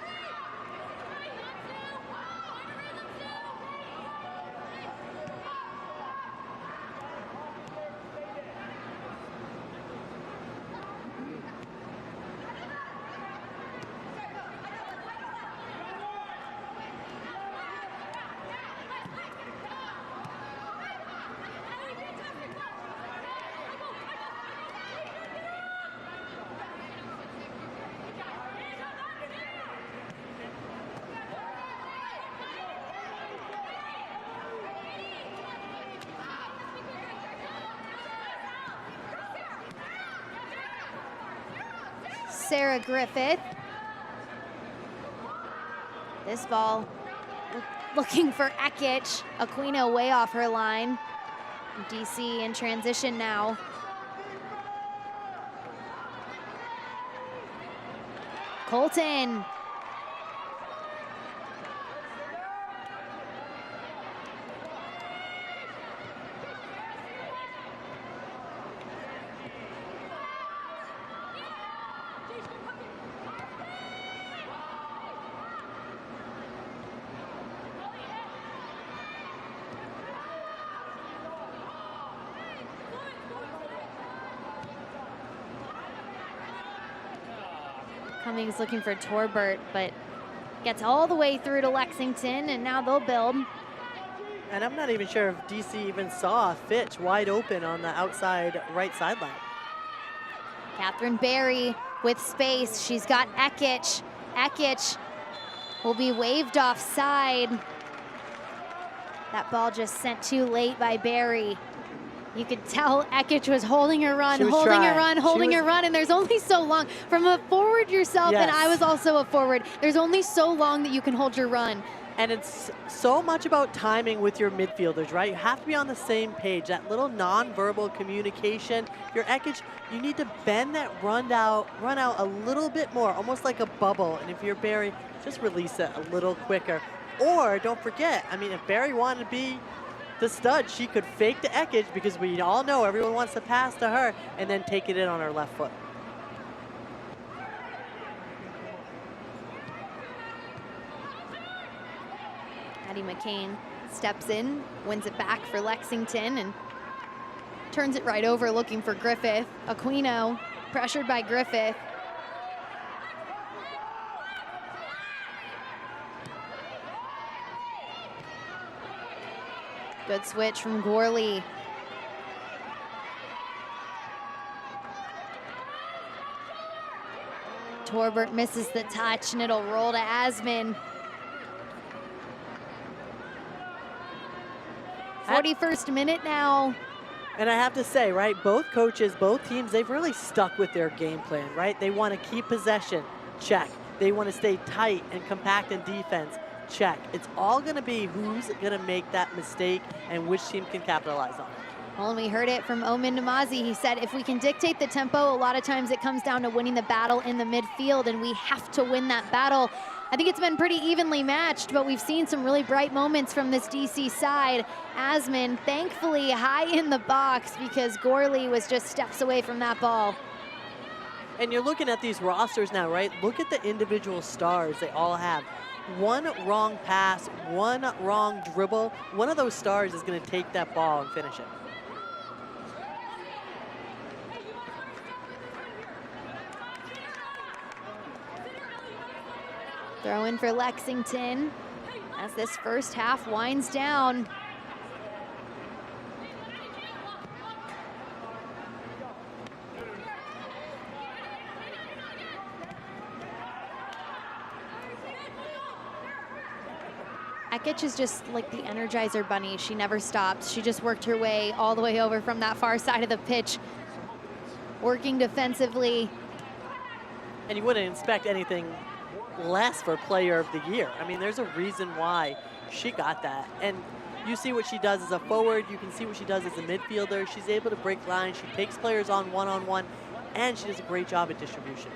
[SPEAKER 1] Sarah Griffith. This ball looking for Ekic. Aquino way off her line. DC in transition now. Colton. Cummings looking for Torbert, but gets all the way through to Lexington, and now they'll build.
[SPEAKER 2] And I'm not even sure if DC even saw Fitch wide open on the outside right sideline.
[SPEAKER 1] Catherine Berry with space. She's got Ekic. Ekic will be waved offside. That ball just sent too late by Berry. You could tell Ekic was holding her run, holding her run, and there's only so long. From a forward yourself,
[SPEAKER 2] yes.
[SPEAKER 1] And I was also a forward, there's only so long that you can hold your run.
[SPEAKER 2] And it's so much about timing with your midfielders, right? You have to be on the same page. That little non-verbal communication. If you're Ekic, you need to bend that run out a little bit more, almost like a bubble. And if you're Berry, just release it a little quicker. Or don't forget, I mean, if Berry wanted to be the stud, she could fake to Ekic, because we all know everyone wants to pass to her, and then take it in on her left foot.
[SPEAKER 1] Addie McCain steps in, wins it back for Lexington, and turns it right over looking for Griffith. Aquino pressured by Griffith. Good switch from Gorley. Torbert misses the touch, and it'll roll to Asman. 41st minute now.
[SPEAKER 2] And I have to say, right, both coaches, both teams, they've really stuck with their game plan, right? They want to keep possession, check. They want to stay tight and compact in defense, check. It's all going to be who's going to make that mistake and which team can capitalize on it.
[SPEAKER 1] Well, and we heard it from Omin Namazi. He said, if we can dictate the tempo, a lot of times it comes down to winning the battle in the midfield, and we have to win that battle. I think it's been pretty evenly matched, but we've seen some really bright moments from this DC side. Asman, thankfully, high in the box, because Gorley was just steps away from that ball.
[SPEAKER 2] And you're looking at these rosters now, right? Look at the individual stars they all have. One wrong pass, one wrong dribble, one of those stars is going to take that ball and finish it.
[SPEAKER 1] Throw in for Lexington as this first half winds down. Ekic is just like the Energizer Bunny. She never stops. She just worked her way all the way over from that far side of the pitch, working defensively.
[SPEAKER 2] And you wouldn't expect anything less for Player of the Year. I mean, there's a reason why she got that. And you see what she does as a forward. You can see what she does as a midfielder. She's able to break lines. She takes players on one-on-one, and she does a great job at distribution.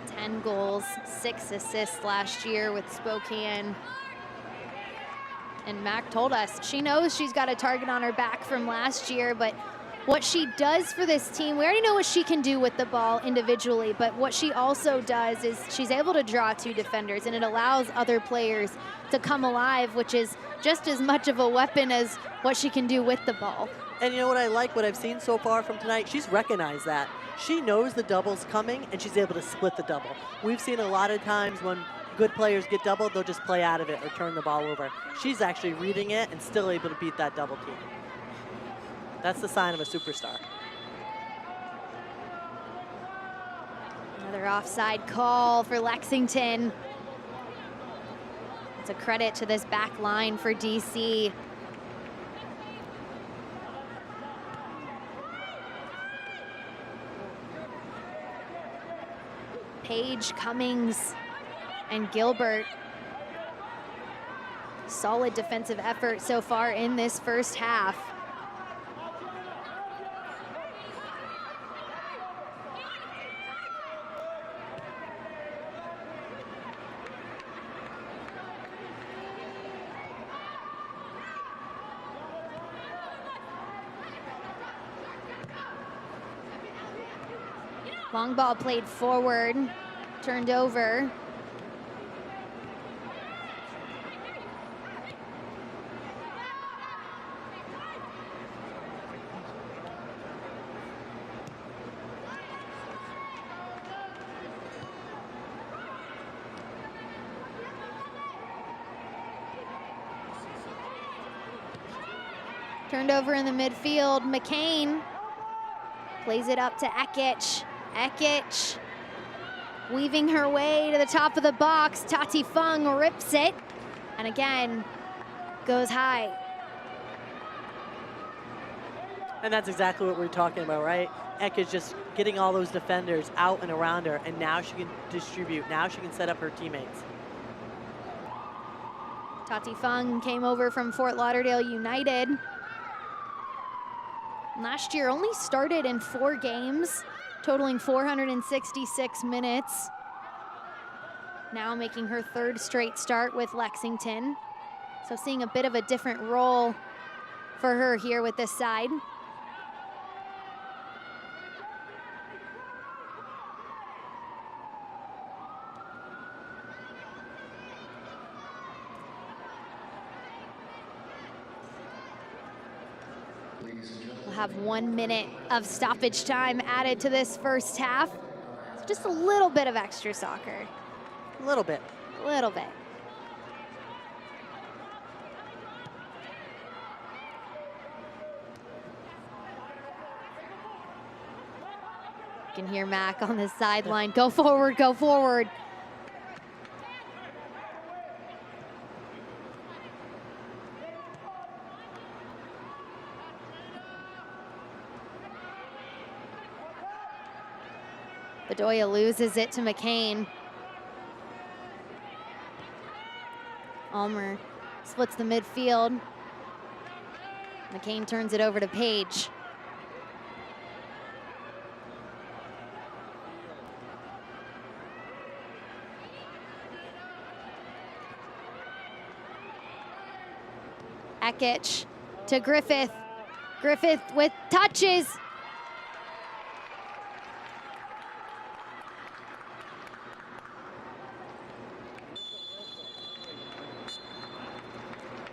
[SPEAKER 1] 10 goals, 6 assists last year with Spokane. And Mac told us she knows she's got a target on her back from last year, but what she does for this team, we already know what she can do with the ball individually, but what she also does is she's able to draw 2 defenders, and it allows other players to come alive, which is just as much of a weapon as what she can do with the ball.
[SPEAKER 2] And you know what I like, what I've seen so far from tonight? She's recognized that. She knows the double's coming, and she's able to split the double. We've seen a lot of times when good players get doubled, they'll just play out of it or turn the ball over. She's actually reading it and still able to beat that double team. That's the sign of a superstar.
[SPEAKER 1] Another offside call for Lexington. It's a credit to this back line for DC. Page, Cummings, and Gilbert. Solid defensive effort so far in this first half. Long ball played forward, turned over. Turned over in the midfield. McCain plays it up to Ekich. Ekich weaving her way to the top of the box. Tati Fung rips it, and again, goes high.
[SPEAKER 2] And that's exactly what we're talking about, right? Ekich just getting all those defenders out and around her, and now she can distribute. Now she can set up her teammates.
[SPEAKER 1] Tati Fung came over from Fort Lauderdale United. Last year only started in 4 games, totaling 466 minutes. Now making her 3rd straight start with Lexington. So seeing a bit of a different role for her here with this side. We'll have 1 minute of stoppage time added to this first half. So just a little bit of extra soccer.
[SPEAKER 2] A little bit.
[SPEAKER 1] A little bit. You can hear Mac on the sideline. Go forward, go forward. Bedoya loses it to McCain. Ulmer splits the midfield. McCain turns it over to Page. Ekich to Griffith. Griffith with touches.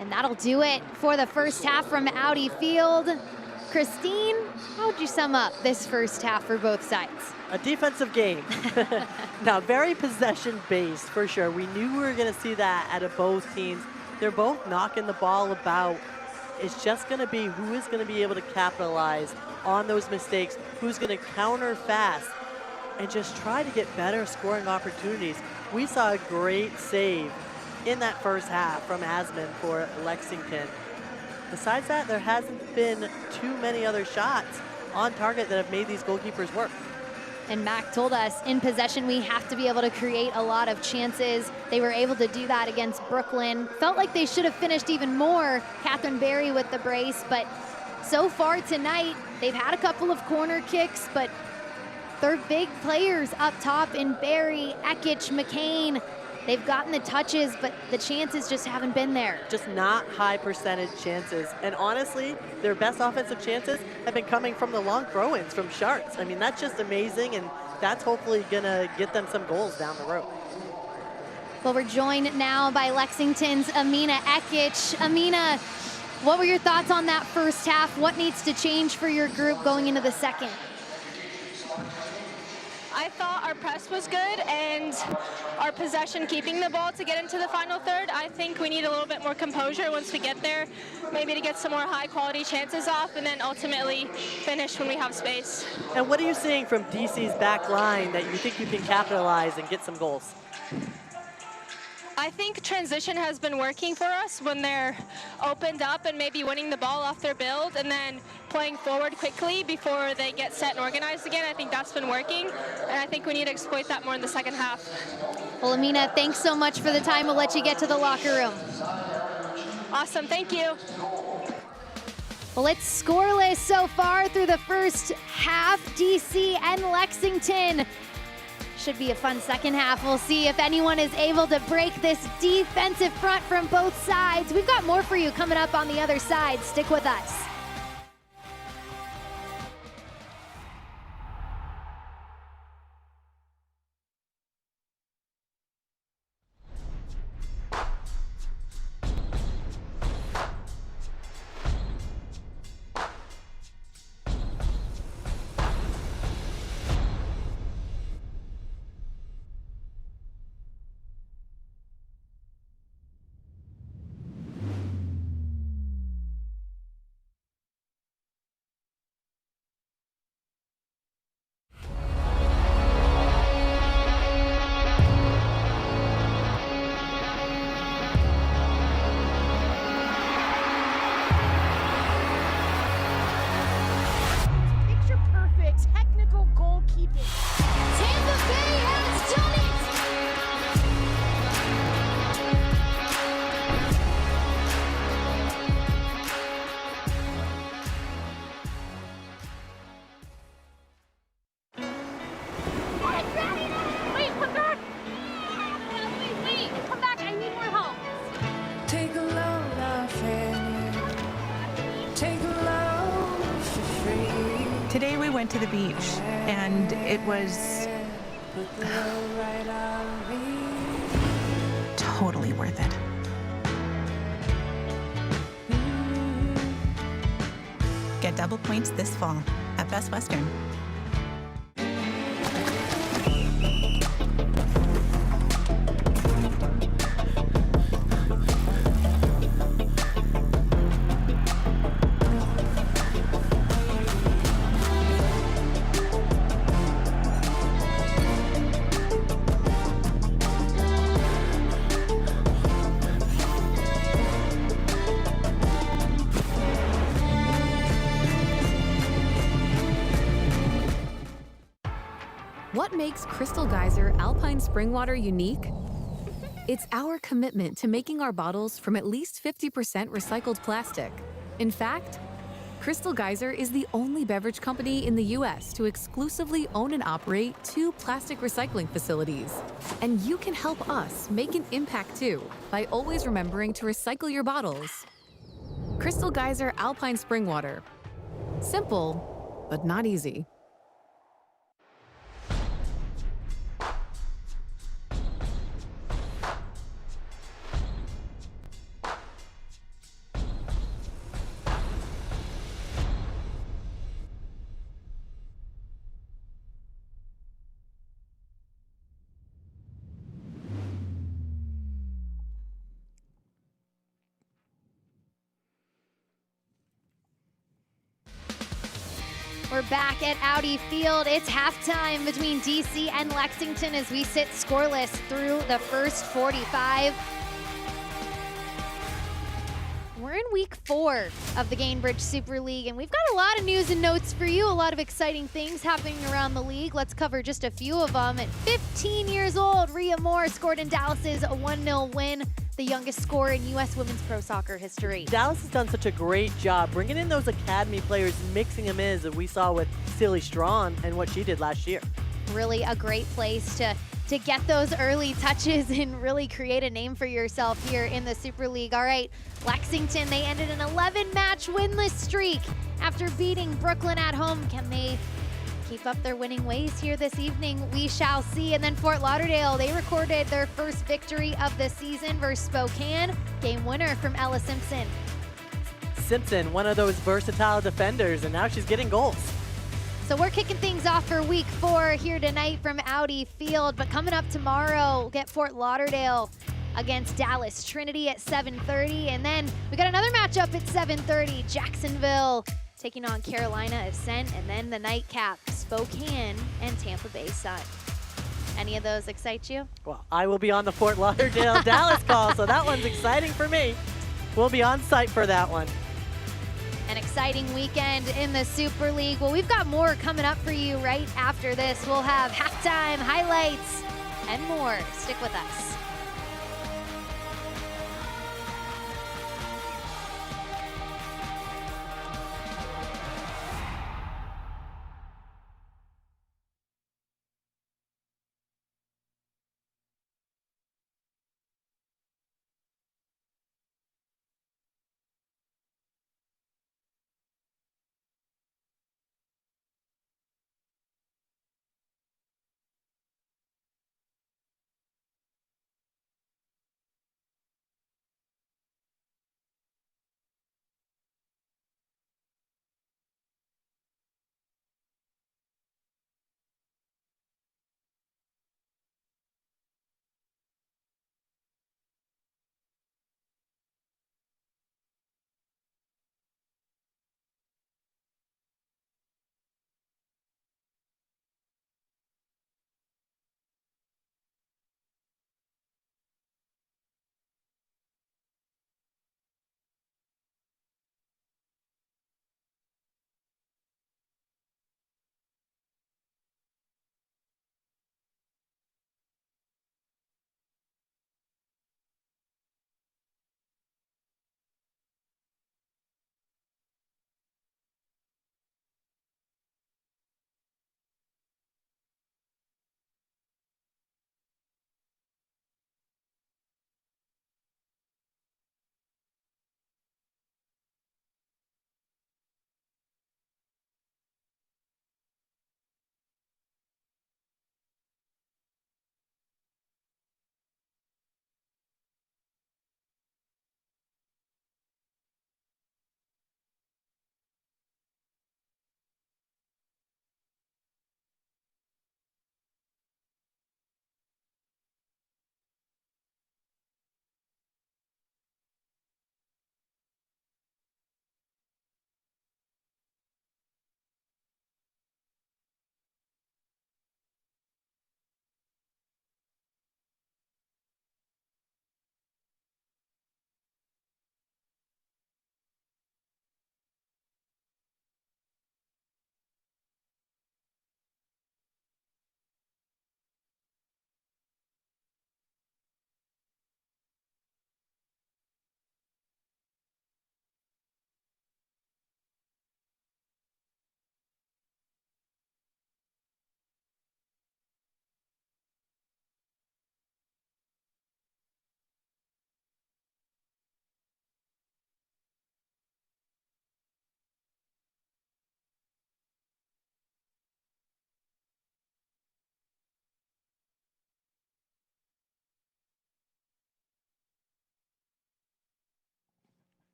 [SPEAKER 1] And that'll do it for the first half from Audi Field. Christine, how would you sum up this first half for both sides?
[SPEAKER 2] A defensive game. Now, very possession-based for sure. We knew we were going to see that out of both teams. They're both knocking the ball about. It's just going to be who is going to be able to capitalize on those mistakes, who's going to counter fast, and just try to get better scoring opportunities. We saw a great save in that first half from Asman for Lexington. Besides that, there hasn't been too many other shots on target that have made these goalkeepers work.
[SPEAKER 1] And Mac told us in possession we have to be able to create a lot of chances. They were able to do that against Brooklyn. Felt like they should have finished even more. Catherine Berry with the brace, but so far tonight they've had a couple of corner kicks, but they're big players up top in Berry, Ekich, McCain. They've gotten the touches, but the chances just haven't been there.
[SPEAKER 2] Just not high percentage chances. And honestly, their best offensive chances have been coming from the long throw-ins from Sharks. I mean, that's just amazing, and that's hopefully gonna get them some goals down the road.
[SPEAKER 1] Well, we're joined now by Lexington's Amina Ekich. Amina, what were your thoughts on that first half? What needs to change for your group going into the second?
[SPEAKER 5] I thought our press was good and our possession, keeping the ball to get into the final third. I think we need a little bit more composure once we get there, maybe to get some more high quality chances off and then ultimately finish when we have space.
[SPEAKER 2] And what are you seeing from DC's back line that you think you can capitalize and get some goals?
[SPEAKER 5] I I think transition has been working for us when they're opened up and maybe winning the ball off their build and then playing forward quickly before they get set and organized again. I think that's been working, and I think we need to exploit that more in the second half.
[SPEAKER 1] Well, Amina, thanks so much for the time. We'll let you get to the locker room.
[SPEAKER 5] Awesome, thank you.
[SPEAKER 1] Well, it's scoreless so far through the first half. DC and Lexington. Should be a fun second half. We'll see if anyone is able to break this defensive front from both sides. We've got more for you coming up on the other side. Stick with us.
[SPEAKER 6] Today we went to the beach, and it was totally worth it. Get double points this fall at Best Western.
[SPEAKER 7] What makes Crystal Geyser Alpine Spring Water unique? It's our commitment to making our bottles from at least 50% recycled plastic. In fact, Crystal Geyser is the only beverage company in the US to exclusively own and operate 2 plastic recycling facilities. And you can help us make an impact too by always remembering to recycle your bottles. Crystal Geyser Alpine Spring Water. Simple, but not easy.
[SPEAKER 1] We're back at Audi Field. It's halftime between DC and Lexington as we sit scoreless through the first 45. We're in week 4 of the Gainbridge Super League, and we've got a lot of news and notes for you, a lot of exciting things happening around the league. Let's cover just a few of them. At 15 years old, Rhea Moore scored in Dallas's 1-0 win, the youngest score in U.S. women's pro soccer history.
[SPEAKER 2] Dallas has done such a great job bringing in those academy players, mixing them in, as we saw with Silly Strawn and what she did last year.
[SPEAKER 1] Really a great place to get those early touches and really create a name for yourself here in the Super League. All right, Lexington, they ended an 11-match winless streak after beating Brooklyn at home. Can they keep up their winning ways here this evening? We shall see. And then Fort Lauderdale, they recorded their first victory of the season versus Spokane. Game winner from Ella Simpson.
[SPEAKER 2] Simpson, one of those versatile defenders, and now she's getting goals.
[SPEAKER 1] So we're kicking things off for week 4 here tonight from Audi Field. But coming up tomorrow, we'll get Fort Lauderdale against Dallas Trinity at 7:30. And then we got another matchup at 7:30, Jacksonville taking on Carolina Ascent. And then the nightcap, Spokane and Tampa Bay Sun. Any of those excite you?
[SPEAKER 2] Well, I will be on the Fort Lauderdale Dallas call, so that one's exciting for me. We'll be on site for that one.
[SPEAKER 1] An exciting weekend in the Super League. Well, we've got more coming up for you right after this. We'll have halftime, highlights, and more. Stick with us.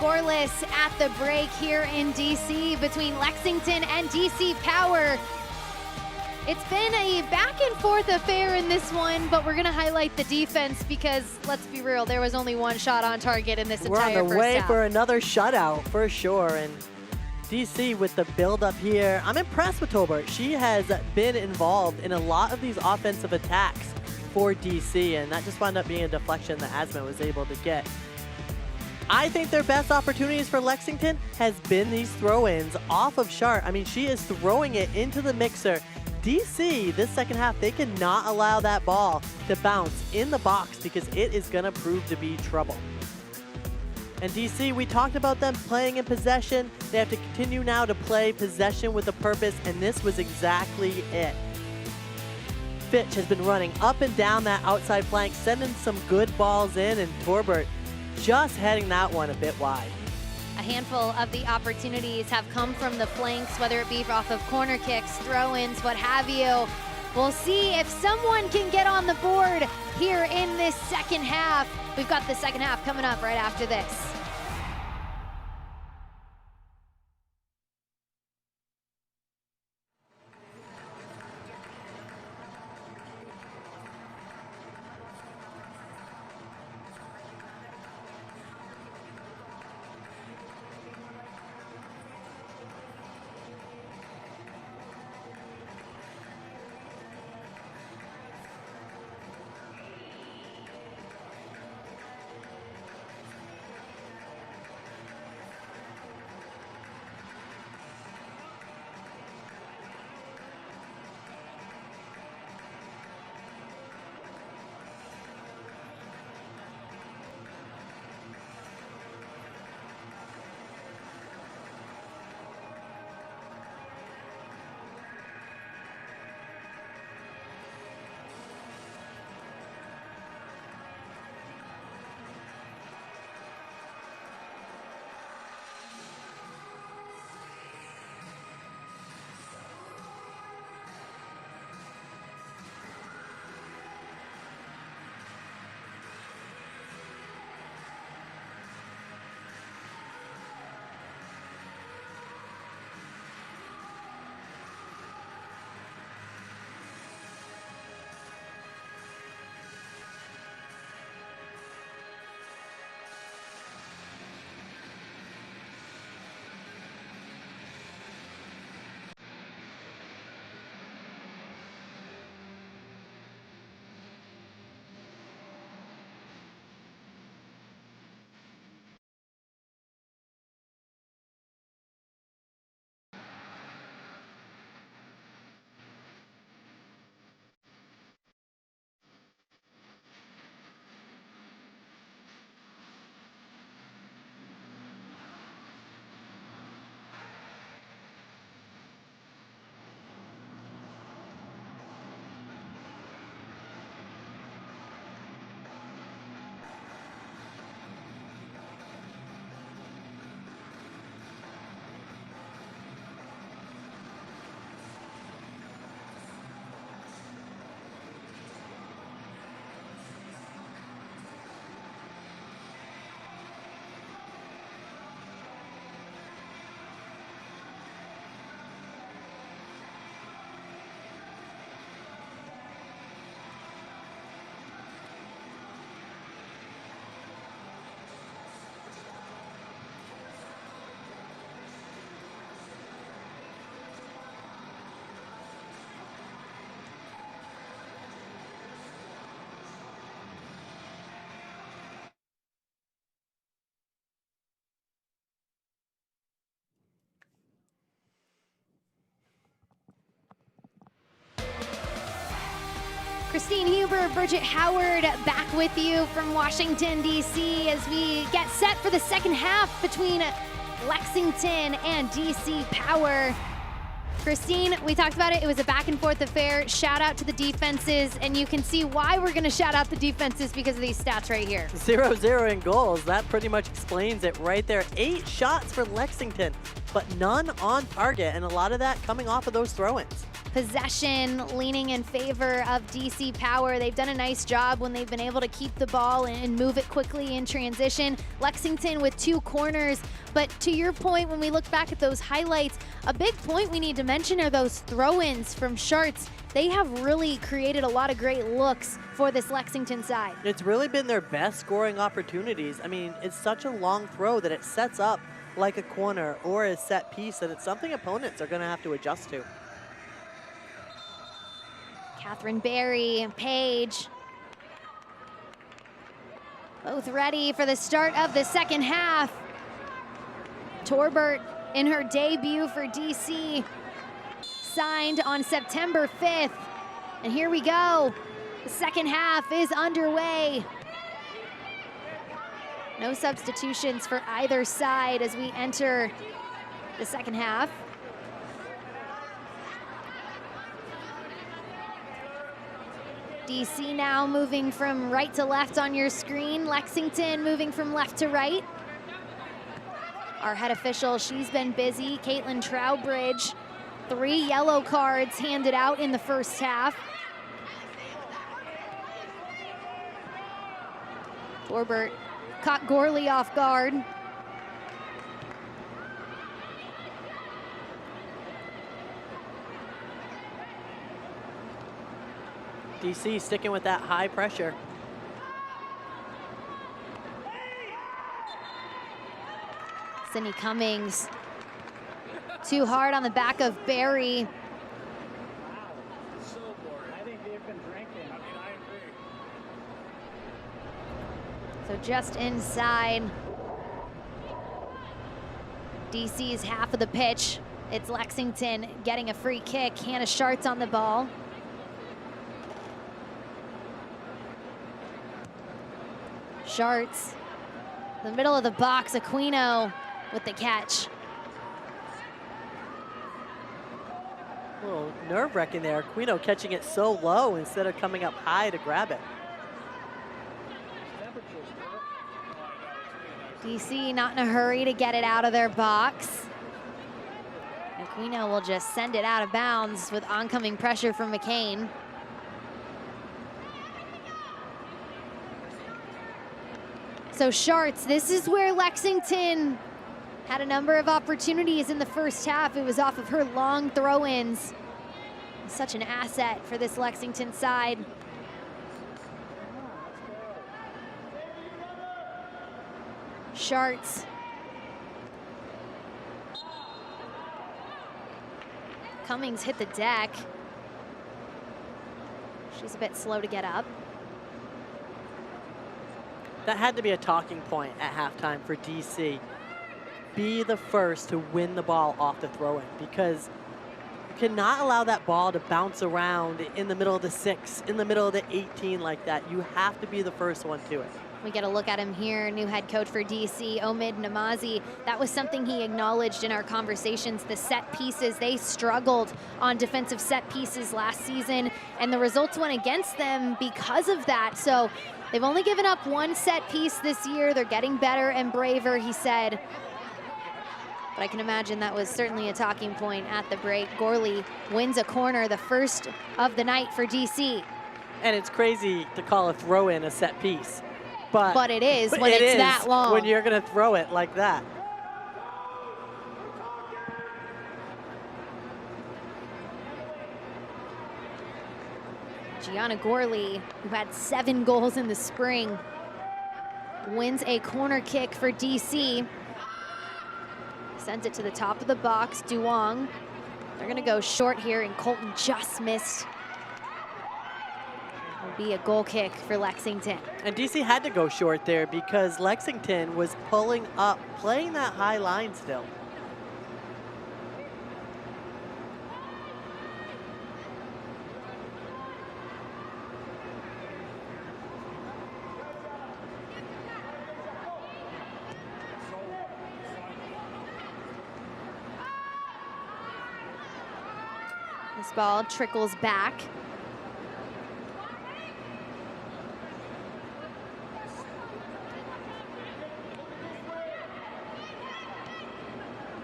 [SPEAKER 1] Scoreless at the break here in DC between Lexington and DC Power. It's been a back and forth affair in this one, but we're gonna highlight the defense because let's be real, there was only one shot on target in this entire first half.
[SPEAKER 2] We're on the way for another shutout for sure. And DC with the build-up here. I'm impressed with Tolbert. She has been involved in a lot of these offensive attacks for DC, and that just wound up being a deflection that Asma was able to get. I think their best opportunities for Lexington has been these throw-ins off of Shart. I mean, she is throwing it into the mixer. DC, this second half, they cannot allow that ball to bounce in the box because it is going to prove to be trouble. And DC, we talked about them playing in possession. They have to continue now to play possession with a purpose, and this was exactly it. Fitch has been running up and down that outside flank, sending some good balls in, and Torbert just heading that one a bit wide.
[SPEAKER 1] A handful of the opportunities have come from the flanks, whether it be off of corner kicks, throw-ins, what have you. We'll see if someone can get on the board here in this second half. We've got the second half coming up right after this. Christine Huber, Bridget Howard back with you from Washington, D.C. as we get set for the second half between Lexington and DC Power. Christine, we talked about it. It was a back and forth affair. Shout out to the defenses, and you can see why we're going to shout out the defenses because of these stats right here.
[SPEAKER 2] 0-0 in goals. That pretty much explains it right there. 8 shots for Lexington, but none on target, and a lot of that coming off of those throw-ins.
[SPEAKER 1] Possession leaning in favor of DC Power. They've done a nice job when they've been able to keep the ball and move it quickly in transition. Lexington with 2 corners, but to your point, when we look back at those highlights, a big point we need to mention are those throw-ins from Schartz. They have really created a lot of great looks for this Lexington side.
[SPEAKER 2] It's really been their best scoring opportunities. I mean, it's such a long throw that it sets up like a corner or a set piece, and it's something opponents are going to have to adjust to.
[SPEAKER 1] Catherine Berry, Paige, both ready for the start of the second half. Torbert in her debut for DC, signed on September 5th. And here we go. The second half is underway. No substitutions for either side as we enter the second half. DC now moving from right to left on your screen. Lexington moving from left to right. Our head official, she's been busy. Caitlin Trowbridge, 3 yellow cards handed out in the first half. Torbert caught Gorley off guard.
[SPEAKER 2] DC sticking with that high pressure.
[SPEAKER 1] Sydney Cummings, too hard on the back of Barry. So just inside DC's half of the pitch. It's Lexington getting a free kick. Hannah Schartz on the ball. Schartz, the middle of the box, Aquino with the catch.
[SPEAKER 2] A little nerve-wracking there. Aquino catching it so low instead of coming up high to grab it.
[SPEAKER 1] DC not in a hurry to get it out of their box. Aquino will just send it out of bounds with oncoming pressure from McCain. So Schartz, this is where Lexington had a number of opportunities in the first half. It was off of her long throw-ins. Such an asset for this Lexington side. Schartz. Cummings hit the deck. She's a bit slow to get up.
[SPEAKER 2] That had to be a talking point at halftime for DC. Be the first to win the ball off the throw-in, because you cannot allow that ball to bounce around in the middle of the 6, in the middle of the 18 like that. You have to be the first one to it.
[SPEAKER 1] We get a look at him here, new head coach for DC, Omid Namazi. That was something he acknowledged in our conversations. The set pieces, they struggled on defensive set pieces last season, and the results went against them because of that. So they've only given up 1 set piece this year. They're getting better and braver, he said. But I can imagine that was certainly a talking point at the break. Gorley wins a corner, the first of the night for DC.
[SPEAKER 2] And it's crazy to call a throw-in a set piece. But
[SPEAKER 1] it is when it's that long.
[SPEAKER 2] When you're going to throw it like that.
[SPEAKER 1] Gianna Gorley, who had 7 goals in the spring, wins a corner kick for DC. Sends it to the top of the box, Duong. They're gonna go short here, and Colton just missed. Will be a goal kick for Lexington.
[SPEAKER 2] And DC had to go short there because Lexington was pulling up, playing that high line still.
[SPEAKER 1] This ball trickles back.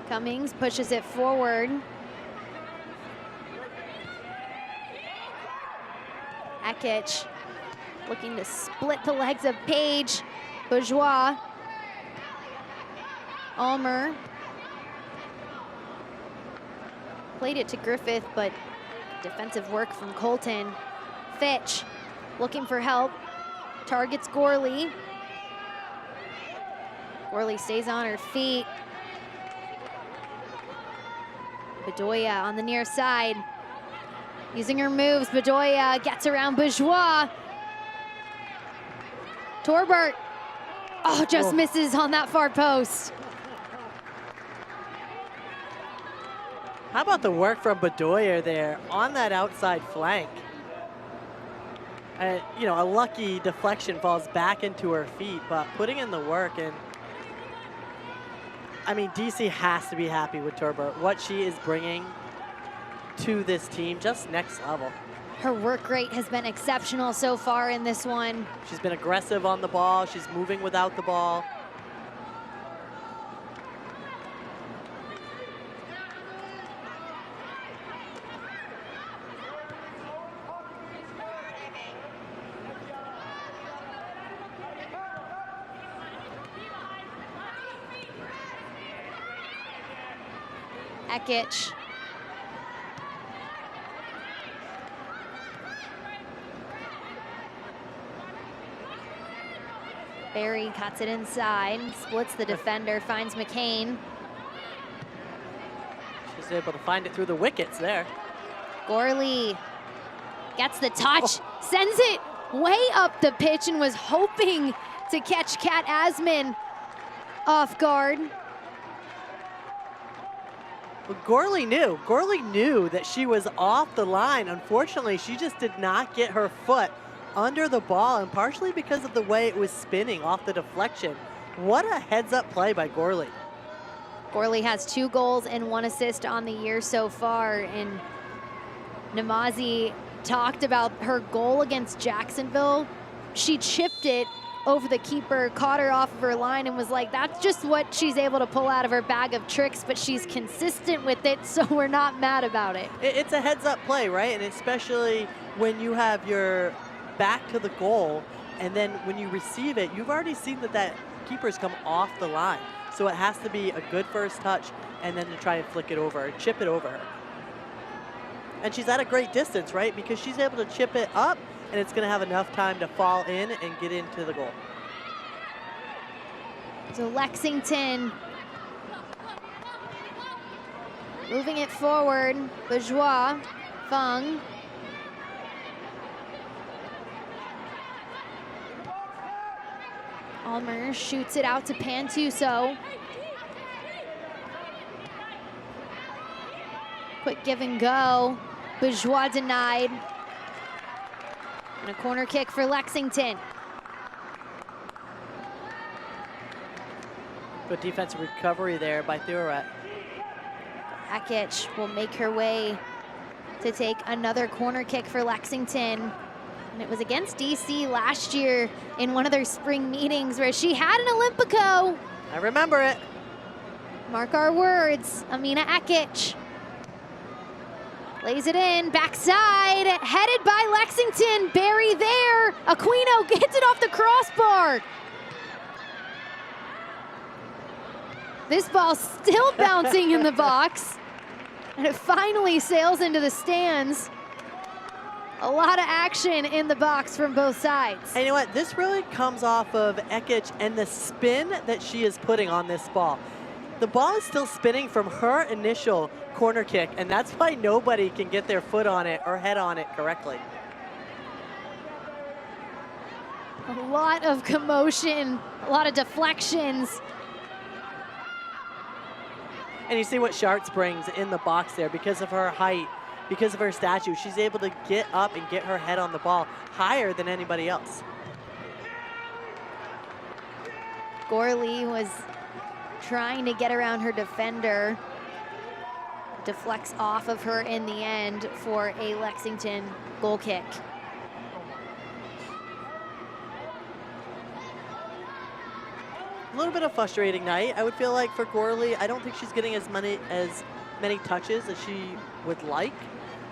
[SPEAKER 1] Cummings pushes it forward. Ekic looking to split the legs of Page. Bourgeois. Almer. Played it to Griffith, but defensive work from Colton. Fitch looking for help. Targets Gorley. Gorley stays on her feet. Bedoya on the near side. Using her moves, Bedoya gets around Bourgeois. Torbert, oh, just misses on that far post.
[SPEAKER 2] How about the work from Bedoya there on that outside flank? You know, a lucky deflection falls back into her feet, but putting in the work, and I mean, DC has to be happy with Torbert. What she is bringing to this team, just next level.
[SPEAKER 1] Her work rate has been exceptional so far in this one.
[SPEAKER 2] She's been aggressive on the ball. She's moving without the ball.
[SPEAKER 1] Ekic. Barry cuts it inside, splits the defender, finds McCain.
[SPEAKER 2] She's able to find it through the wickets there.
[SPEAKER 1] Gorley gets the touch, sends it way up the pitch and was hoping to catch Kat Asman off guard.
[SPEAKER 2] Well, Gorley knew that she was off the line. Unfortunately, she just did not get her foot under the ball, and partially because of the way it was spinning off the deflection. What a heads-up play by Gorley.
[SPEAKER 1] Gorley has 2 goals and 1 assist on the year so far, and Namazi talked about her goal against Jacksonville. She chipped it over the keeper, caught her off of her line, and was like, that's just what she's able to pull out of her bag of tricks, but she's consistent with it, so we're not mad about it.
[SPEAKER 2] It's a heads-up play, right? And especially when you have your back to the goal, and then when you receive it, you've already seen that keeper's come off the line. So it has to be a good first touch, and then to try and flick it over, chip it over her. And she's at a great distance, right? Because she's able to chip it up, and it's gonna have enough time to fall in and get into the goal.
[SPEAKER 1] So Lexington moving it forward. Bourgeois, Fung. Almer shoots it out to Pantuso. Quick give and go. Bourgeois denied. And a corner kick for Lexington.
[SPEAKER 2] Good defensive recovery there by Thuret.
[SPEAKER 1] Ekic will make her way to take another corner kick for Lexington. And it was against DC last year in one of their spring meetings where she had an Olympico.
[SPEAKER 2] I remember it.
[SPEAKER 1] Mark our words, Amina Ekic. Lays it in, backside, headed by Lexington. Barry there. Aquino gets it off the crossbar. This ball still bouncing in the box. And it finally sails into the stands. A lot of action in the box from both sides.
[SPEAKER 2] And you know what? This really comes off of Ekic and the spin that she is putting on this ball. The ball is still spinning from her initial corner kick, and that's why nobody can get their foot on it or head on it correctly.
[SPEAKER 1] A lot of commotion, a lot of deflections.
[SPEAKER 2] And you see what Schartz brings in the box there because of her height, because of her stature. She's able to get up and get her head on the ball higher than anybody else.
[SPEAKER 1] Gorley was trying to get around her defender. deflects off of her in the end for a Lexington goal kick.
[SPEAKER 2] A little bit of frustrating night. I would feel like for Gorley, I don't think she's getting as many touches as she would like.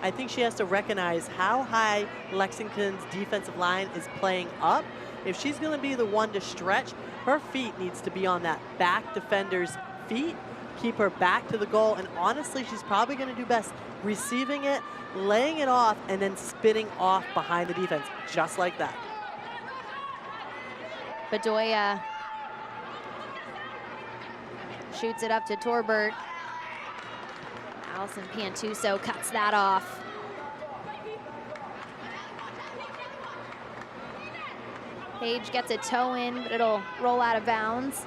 [SPEAKER 2] I think she has to recognize how high Lexington's defensive line is playing up. If she's going to be the one to stretch, her feet needs to be on that back defender's feet, keep her back to the goal, and honestly, she's probably going to do best receiving it, laying it off, and then spinning off behind the defense, just like that.
[SPEAKER 1] Bedoya shoots it up to Torbert. Allison Pantuso cuts that off. Page gets a toe in, but it'll roll out of bounds.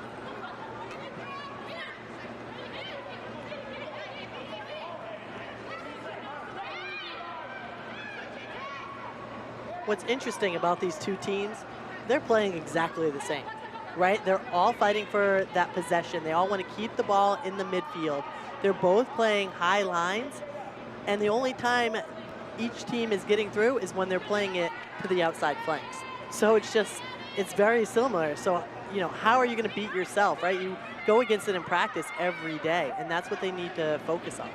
[SPEAKER 2] What's interesting about these two teams, they're playing exactly the same, right? They're all fighting for that possession. They all want to keep the ball in the midfield. They're both playing high lines, and the only time each team is getting through is when they're playing it to the outside flanks. So it's very similar. So, you know, how are you going to beat yourself, right? You go against it in practice every day, and that's what they need to focus on.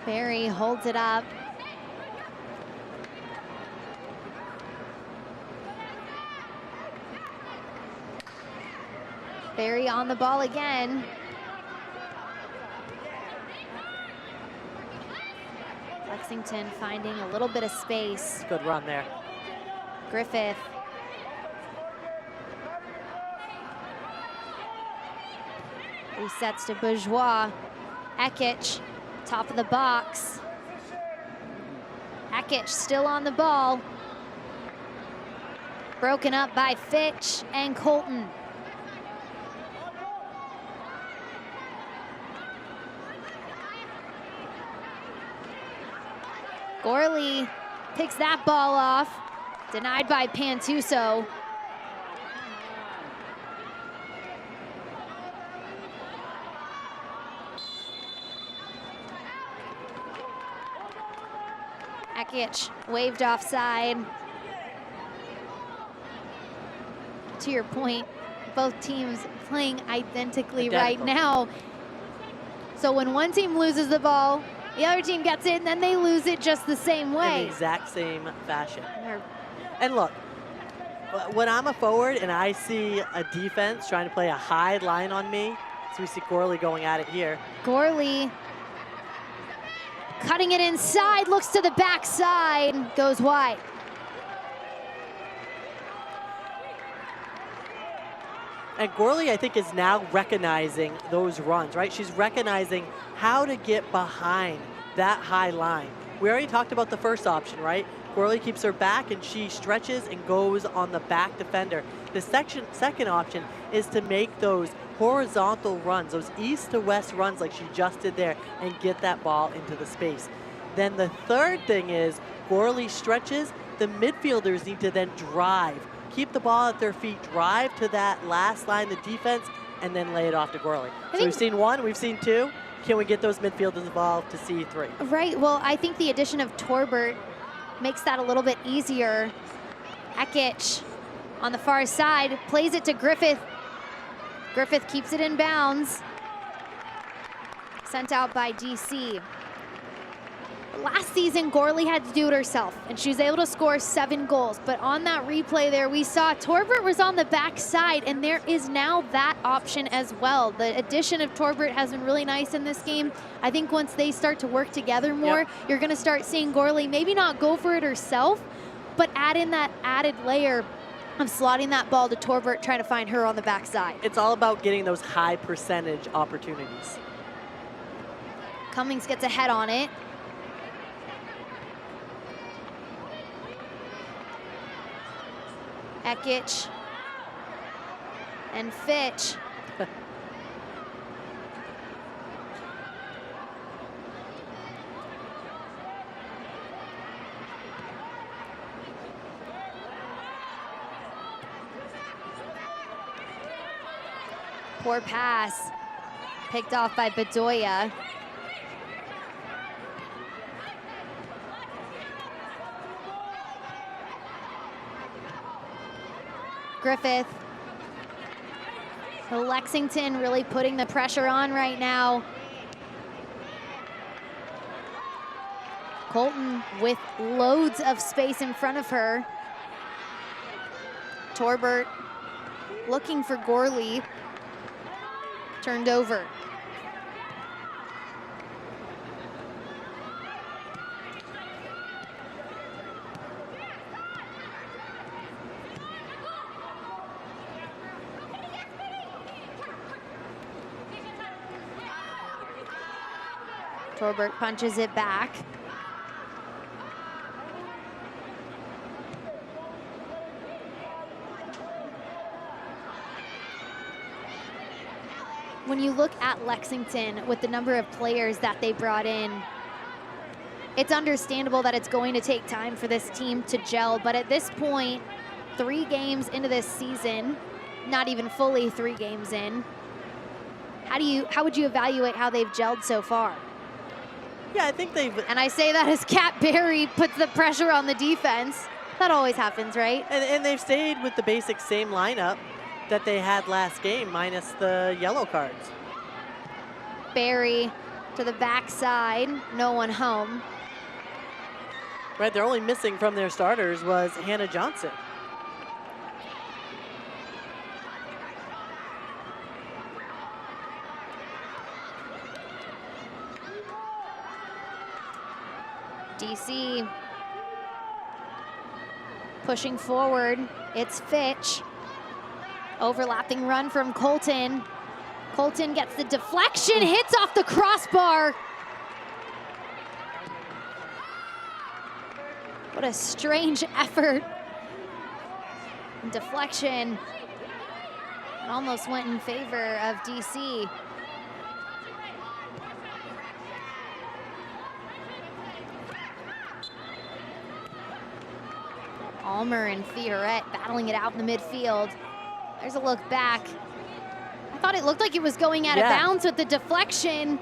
[SPEAKER 1] Barry holds it up. Barry on the ball again. Lexington finding a little bit of space.
[SPEAKER 2] Good run there.
[SPEAKER 1] Griffith. Resets to Bourgeois. Ekich, top of the box. Ekich still on the ball. Broken up by Fitch and Colton. Gorley picks that ball off, denied by Pantuso. Ekich waved offside. To your point, both teams playing identically right now. So when one team loses the ball, the other team gets it, and then they lose it just the same way.
[SPEAKER 2] In the exact same fashion. And look, when I'm a forward and I see a defense trying to play a high line on me, so we see Gorley going at it here.
[SPEAKER 1] Gorley cutting it inside, looks to the backside, goes wide.
[SPEAKER 2] And Gorley, I think, is now recognizing those runs, right? She's recognizing how to get behind that high line. We already talked about the first option, right? Gorley keeps her back and she stretches and goes on the back defender. The second option is to make those horizontal runs, those east to west runs like she just did there, and get that ball into the space. Then the third thing is Gorley stretches, the midfielders need to then drive. Keep the ball at their feet, drive to that last line, the defense, and then lay it off to Gorley. So we've seen one, we've seen two. Can we get those midfielders involved to see three?
[SPEAKER 1] Right, well, I think the addition of Torbert makes that a little bit easier. Ekich on the far side, plays it to Griffith. Griffith keeps it in bounds. Sent out by DC. Last season, Gorley had to do it herself, and she was able to score 7 goals. But on that replay there, we saw Torbert was on the backside, and there is now that option as well. The addition of Torbert has been really nice in this game. I think once they start to work together more, you're going to start seeing Gorley maybe not go for it herself, but add in that added layer of slotting that ball to Torbert, trying to find her on the backside.
[SPEAKER 2] It's all about getting those high percentage opportunities.
[SPEAKER 1] Cummings gets a head on it. Ekich and Fitch. Poor pass, picked off by Bedoya. Griffith. So Lexington really putting the pressure on right now. Colton with loads of space in front of her. Torbert looking for Gorley. Turned over. Torbert punches it back. When you look at Lexington with the number of players that they brought in, it's understandable that it's going to take time for this team to gel, but at this point, 3 games into this season, not even fully 3 games in, how would you evaluate how they've gelled so far?
[SPEAKER 2] Yeah, I think they've...
[SPEAKER 1] And I say that as Kat Berry puts the pressure on the defense. That always happens, right?
[SPEAKER 2] And they've stayed with the basic same lineup that they had last game, minus the yellow cards.
[SPEAKER 1] Berry to the backside, no one home.
[SPEAKER 2] Right, they're only missing from their starters was Hannah Johnson.
[SPEAKER 1] DC pushing forward, it's Fitch. Overlapping run from Colton. Colton gets the deflection, hits off the crossbar. What a strange effort. And deflection. It almost went in favor of DC. Almer and Fiorette battling it out in the midfield. There's a look back. I thought it looked like it was going out of bounds with the deflection.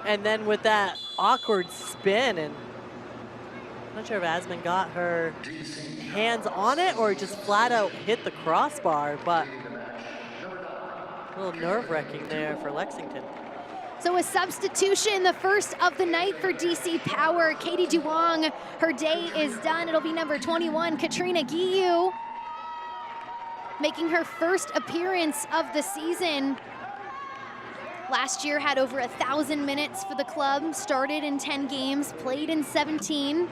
[SPEAKER 2] And then with that awkward spin, and I'm not sure if Asman got her hands on it or just flat out hit the crossbar, but a little nerve-wracking there for Lexington.
[SPEAKER 1] So a substitution, the first of the night for DC Power. Katie Duong, her day is done. It'll be number 21, Katrina Guiu, making her first appearance of the season. Last year had over 1,000 minutes for the club, started in 10 games, played in 17.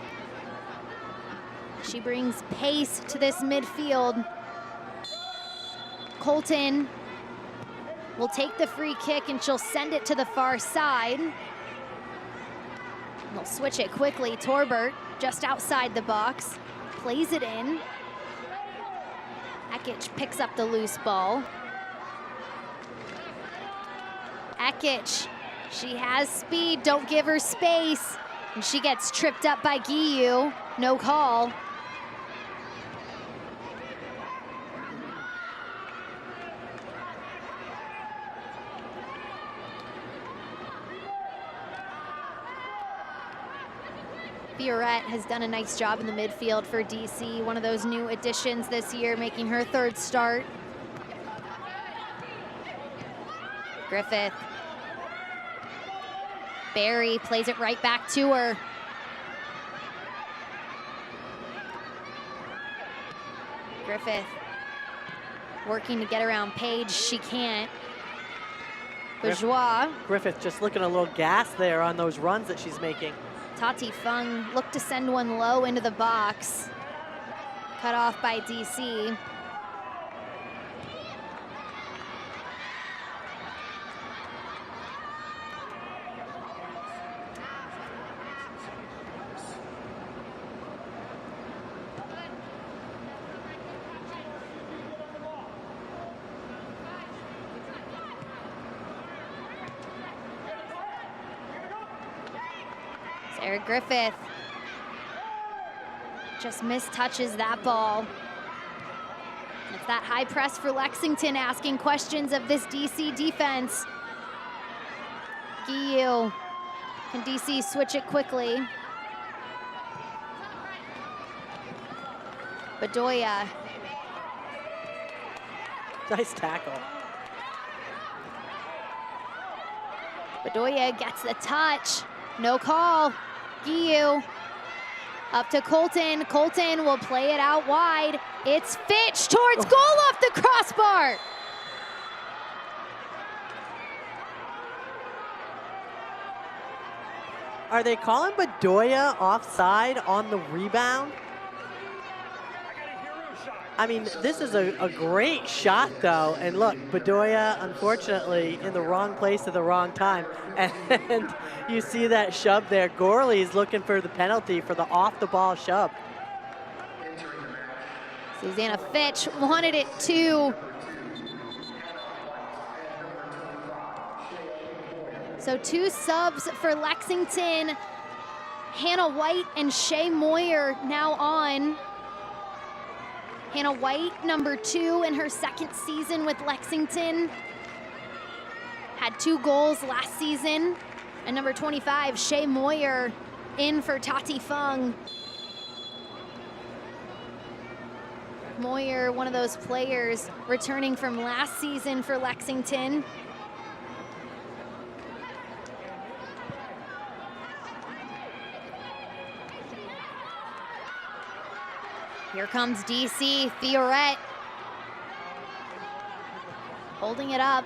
[SPEAKER 1] She brings pace to this midfield. Colton will take the free kick and she'll send it to the far side. They'll switch it quickly. Torbert just outside the box, plays it in. Ekic picks up the loose ball. Ekic, she has speed, don't give her space. And she gets tripped up by Guiu, no call. Fiorette has done a nice job in the midfield for DC, one of those new additions this year, making her 3rd start. Griffith. Berry plays it right back to her. Griffith working to get around Page, she can't. Bourgeois.
[SPEAKER 2] Griffith just looking a little gas there on those runs that she's making.
[SPEAKER 1] Tati Fung looked to send one low into the box. Cut off by DC. Sarah Griffith just mistouches that ball. It's that high press for Lexington, asking questions of this DC defense. Guiu, can DC switch it quickly? Bedoya.
[SPEAKER 2] Nice tackle.
[SPEAKER 1] Bedoya gets the touch. No call. Guiu up to Colton. Colton will play it out wide. It's Fitch towards goal off the crossbar.
[SPEAKER 2] Are they calling Bedoya offside on the rebound? I mean, this is a great shot, though. And look, Bedoya, unfortunately, in the wrong place at the wrong time. And you see that shove there. Gorley's looking for the penalty for the off-the-ball shove.
[SPEAKER 1] Susanna Fitch wanted it too. So 2 subs for Lexington. Hannah White and Shay Moyer now on. Hannah White, number 2 in her second season with Lexington. Had 2 goals last season. And number 25, Shay Moyer, in for Tati Fung. Moyer, one of those players returning from last season for Lexington. Here comes DC, Fiorette. Holding it up,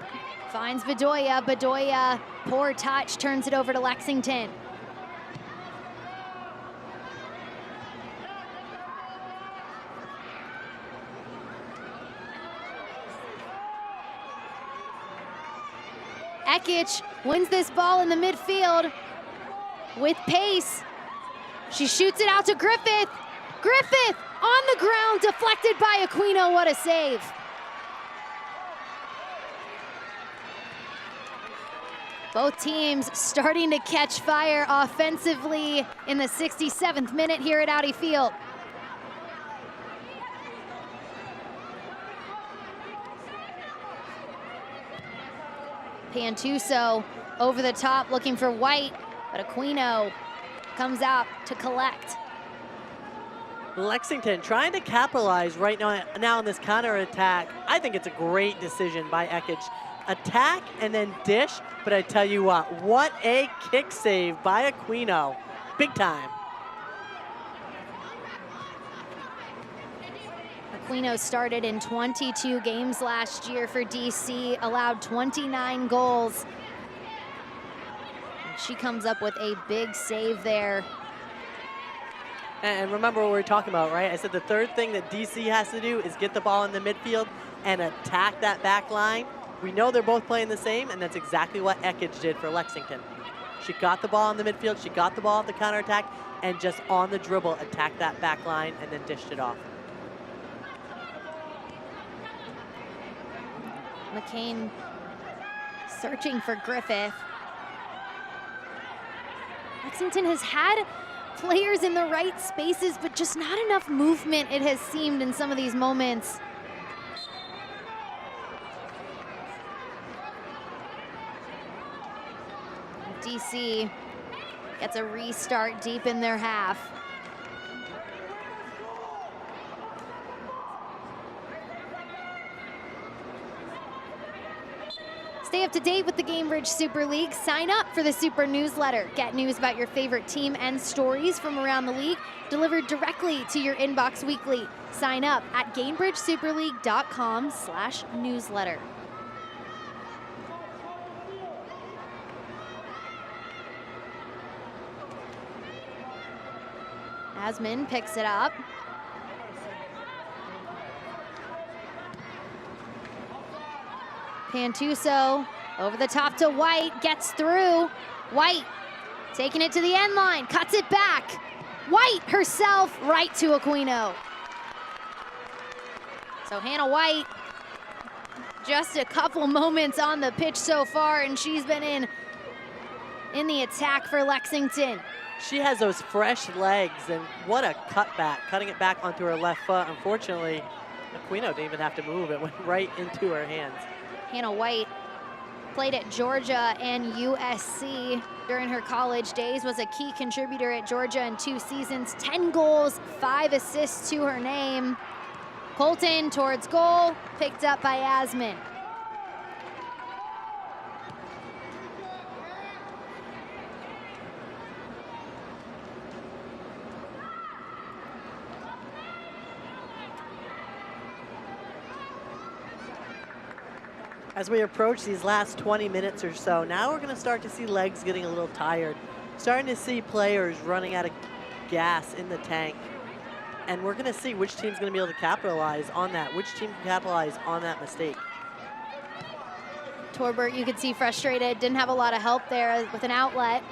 [SPEAKER 1] finds Bedoya. Bedoya, poor touch, turns it over to Lexington. Ekic wins this ball in the midfield with pace. She shoots it out to Griffith. Griffith on the ground, deflected by Aquino. What a save. Both teams starting to catch fire offensively in the 67th minute here at Audi Field. Pantuso over the top looking for White, but Aquino comes out to collect.
[SPEAKER 2] Lexington trying to capitalize right now on this counterattack. I think it's a great decision by Ekic. Attack and then dish, but I tell you what a kick save by Aquino. Big time.
[SPEAKER 1] Aquino started in 22 games last year for DC, allowed 29 goals. And she comes up with a big save there.
[SPEAKER 2] And remember what we were talking about, right? I said the third thing that DC has to do is get the ball in the midfield and attack that back line. We know they're both playing the same, and that's exactly what Ekic did for Lexington. She got the ball in the midfield, she got the ball at the counterattack, and just on the dribble, attacked that back line and then dished it off.
[SPEAKER 1] McCain searching for Griffith. Lexington has had players in the right spaces, but just not enough movement, it has seemed, in some of these moments. DC gets a restart deep in their half. Stay up to date with the Gamebridge Super League. Sign up for the Super Newsletter. Get news about your favorite team and stories from around the league delivered directly to your inbox weekly. Sign up at GamebridgeSuperLeague.com/newsletter. Asman picks it up. Pantuso over the top to White, gets through. White taking it to the end line, cuts it back. White herself right to Aquino. So Hannah White, just a couple moments on the pitch so far, and she's been in the attack for Lexington.
[SPEAKER 2] She has those fresh legs, and what a cutback, cutting it back onto her left foot. Unfortunately, Aquino didn't even have to move. It went right into her hands.
[SPEAKER 1] Hannah White played at Georgia and USC during her college days, was a key contributor at Georgia in 2 seasons, 10 goals, 5 assists to her name. Colton towards goal, picked up by Asman.
[SPEAKER 2] As we approach these last 20 minutes or so, now we're going to start to see legs getting a little tired. Starting to see players running out of gas in the tank. And we're going to see which team's going to be able to capitalize on that, which team can capitalize on that mistake.
[SPEAKER 1] Torbert, you could see frustrated, didn't have a lot of help there with an outlet.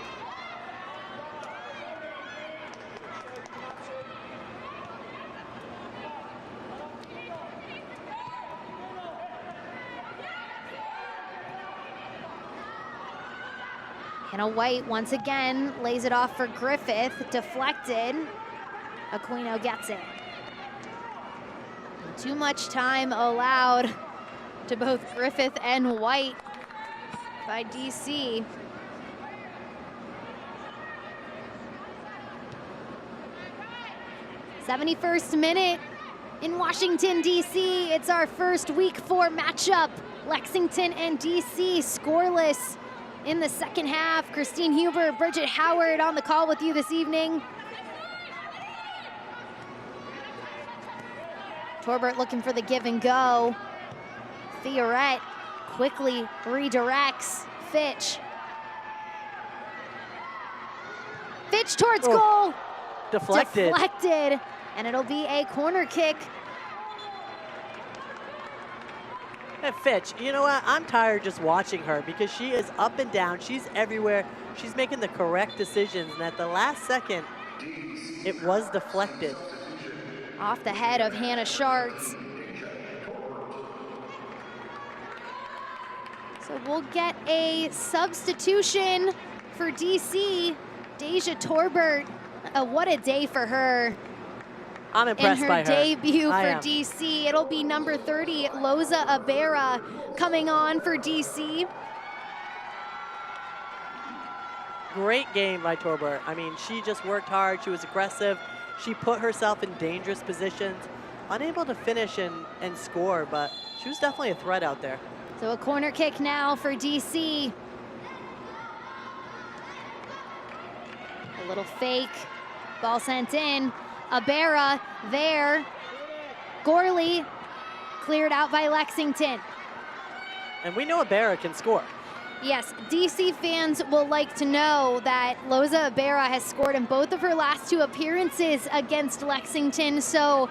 [SPEAKER 1] Hannah White once again lays it off for Griffith, deflected. Aquino gets it. Too much time allowed to both Griffith and White by DC. '71st minute in Washington, DC. It's our first week 4 matchup. Lexington and DC scoreless in the second half. Christine Huber, Bridget Howard on the call with you this evening. Torbert looking for the give and go. Theoret quickly redirects Fitch. Fitch towards goal.
[SPEAKER 2] Deflected.
[SPEAKER 1] Deflected, and it'll be a corner kick.
[SPEAKER 2] And Fitch, you know what? I'm tired just watching her because she is up and down. She's everywhere. She's making the correct decisions. And at the last second, it was deflected.
[SPEAKER 1] Off the head of Hannah Schartz. So we'll get a substitution for DC. Deja Torbert, what a day for her.
[SPEAKER 2] I'm impressed by her.
[SPEAKER 1] In her debut for
[SPEAKER 2] am.
[SPEAKER 1] DC. It'll be number 30, Loza Abera, coming on for DC.
[SPEAKER 2] Great game by Torbert. I mean, she just worked hard. She was aggressive. She put herself in dangerous positions. Unable to finish and score, but she was definitely a threat out there.
[SPEAKER 1] So a corner kick now for DC. A little fake. Ball sent in. Abera there. Gorley cleared out by Lexington.
[SPEAKER 2] And we know Abera can score.
[SPEAKER 1] Yes, DC fans will like to know that Loza Abera has scored in both of her last 2 appearances against Lexington, so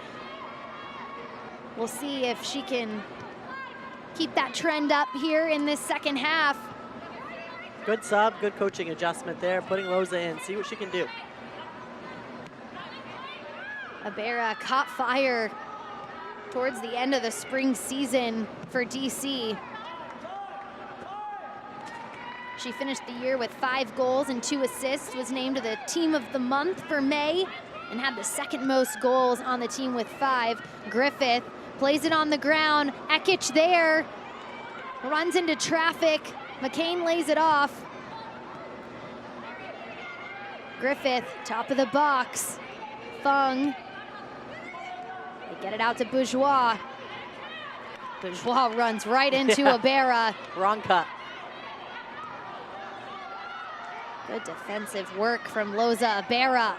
[SPEAKER 1] we'll see if she can keep that trend up here in this second half.
[SPEAKER 2] Good sub, good coaching adjustment there, putting Loza in, see what she can do.
[SPEAKER 1] Abera caught fire towards the end of the spring season for DC. She finished the year with 5 goals and 2 assists, was named the Team of the Month for May, and had the 2nd most goals on the team with 5. Griffith plays it on the ground. Ekich there, runs into traffic. McCain lays it off. Griffith, top of the box. Fung. They get it out to Bourgeois. Bourgeois runs right into Abera.
[SPEAKER 2] Wrong cut.
[SPEAKER 1] Good defensive work from Loza Abera.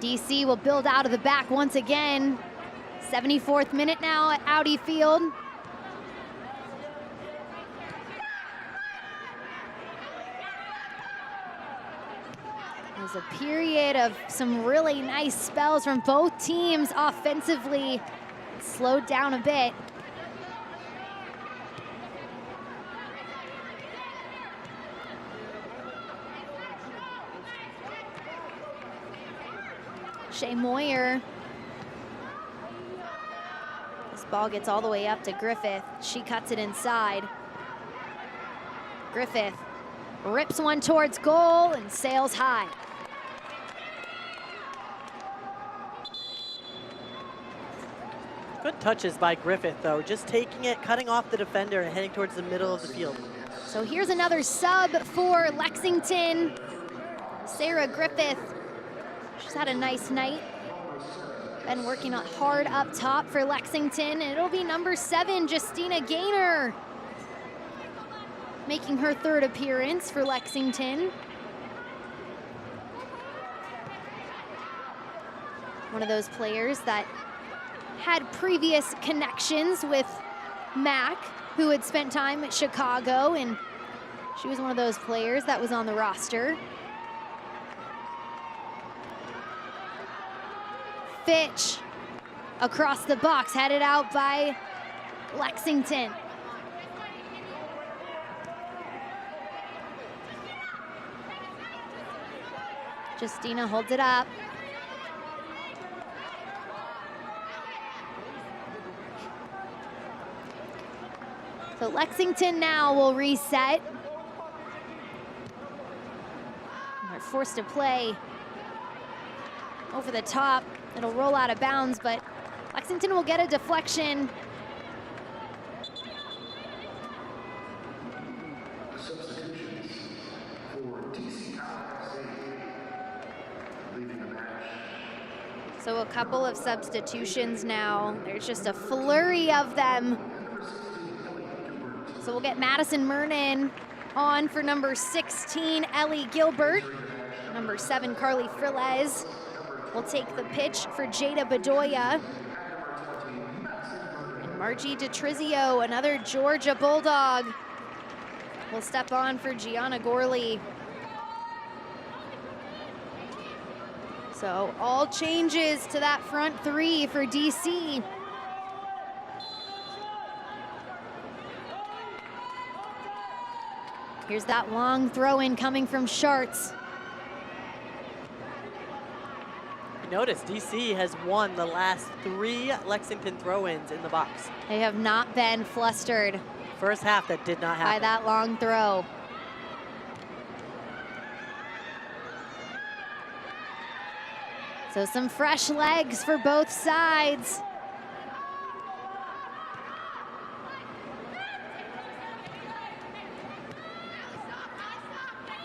[SPEAKER 1] DC will build out of the back once again. 74th minute now at Audi Field. There's a period of some really nice spells from both teams offensively. Slowed down a bit. Shea Moyer. This ball gets all the way up to Griffith. She cuts it inside. Griffith rips one towards goal and sails high.
[SPEAKER 2] Good touches by Griffith, though. Just taking it, cutting off the defender, and heading towards the middle of the field.
[SPEAKER 1] So here's another sub for Lexington. Sarah Griffith. She's had a nice night. Been working hard up top for Lexington, and it'll be number 7, Justina Gaynor, making her 3rd appearance for Lexington. One of those players that had previous connections with Mac, who had spent time at Chicago, and she was one of those players that was on the roster. Fitch across the box, headed out by Lexington. Justina holds it up. So Lexington now will reset. They're forced to play over the top. It'll roll out of bounds, but Lexington will get a deflection. So a couple of substitutions now. There's just a flurry of them. So we'll get Madison Mernon on for number 16, Ellie Gilbert. Number 7, Carly Frilez will take the pitch for Jada Bedoya. And Margie DeTrizio, another Georgia Bulldog, will step on for Gianna Gorley. So all changes to that front 3 for DC. Here's that long throw-in coming from Schartz.
[SPEAKER 2] Notice DC has won the last 3 Lexington throw-ins in the box.
[SPEAKER 1] They have not been flustered.
[SPEAKER 2] First half, that did not happen.
[SPEAKER 1] By that long throw. So some fresh legs for both sides.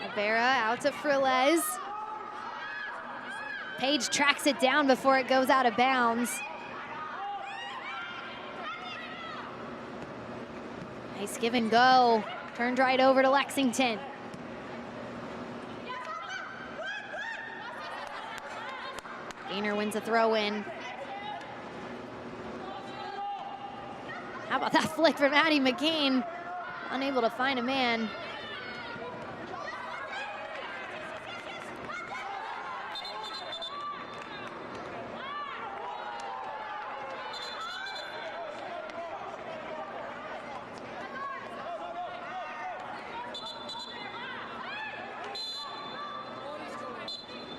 [SPEAKER 1] Rivera out to Frilez. Page tracks it down before it goes out of bounds. Nice give and go. Turned right over to Lexington. Gaynor wins a throw-in. How about that flick from Addie McCain? Unable to find a man.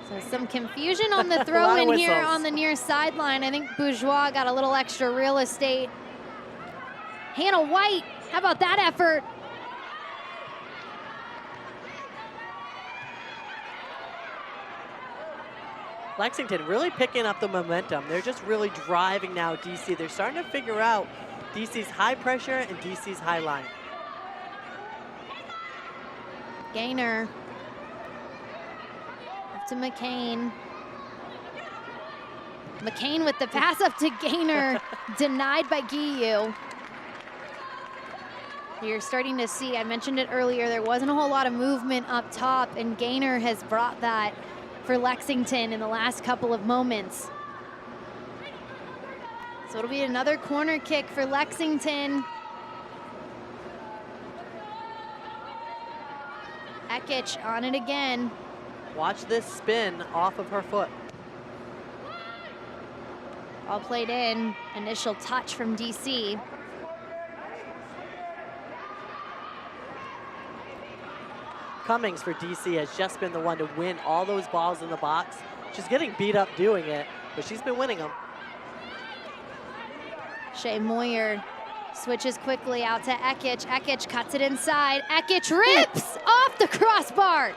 [SPEAKER 1] So some confusion on the throw-in here on the near sideline. I think Bourgeois got a little extra real estate. Hannah White, how about that effort?
[SPEAKER 2] Lexington really picking up the momentum. They're just really driving now DC. They're starting to figure out DC's high pressure and DC's high line.
[SPEAKER 1] Gaynor. Up to McCain. McCain with the pass up to Gaynor. Denied by Guillou. You're starting to see, I mentioned it earlier, there wasn't a whole lot of movement up top, and Gaynor has brought that for Lexington in the last couple of moments. So it'll be another corner kick for Lexington. Ekich on it again.
[SPEAKER 2] Watch this spin off of her foot.
[SPEAKER 1] All played in. Initial touch from DC.
[SPEAKER 2] Cummings for DC has just been the one to win all those balls in the box. She's getting beat up doing it, but she's been winning them.
[SPEAKER 1] Shea Moyer switches quickly out to Ekich. Ekich cuts it inside. Ekich rips off the crossbar.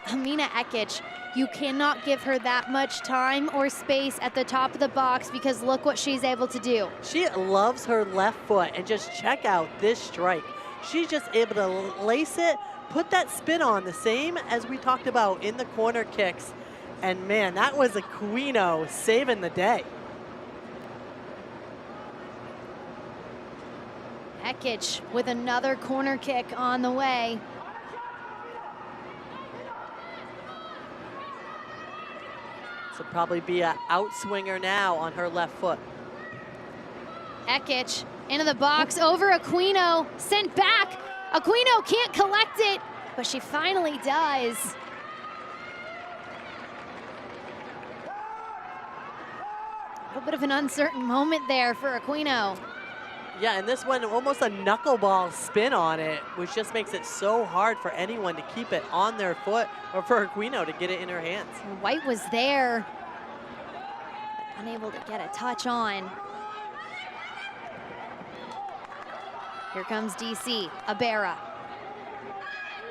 [SPEAKER 1] Amina Ekich You cannot give her that much time or space at the top of the box because look what she's able to do.
[SPEAKER 2] She loves her left foot, and just check out this strike. She's just able to lace it, put that spin on, the same as we talked about in the corner kicks. And man, that was Aquino saving the day.
[SPEAKER 1] Ekic with another corner kick on the way.
[SPEAKER 2] This will probably be an outswinger now on her left foot.
[SPEAKER 1] Ekic into the box, over Aquino, sent back. Aquino can't collect it, but she finally does. A little bit of an uncertain moment there for Aquino.
[SPEAKER 2] Yeah, and this one, almost a knuckleball spin on it, which just makes it so hard for anyone to keep it on their foot or for Aquino to get it in her hands.
[SPEAKER 1] White was there, but unable to get a touch on. Here comes DC, Abera.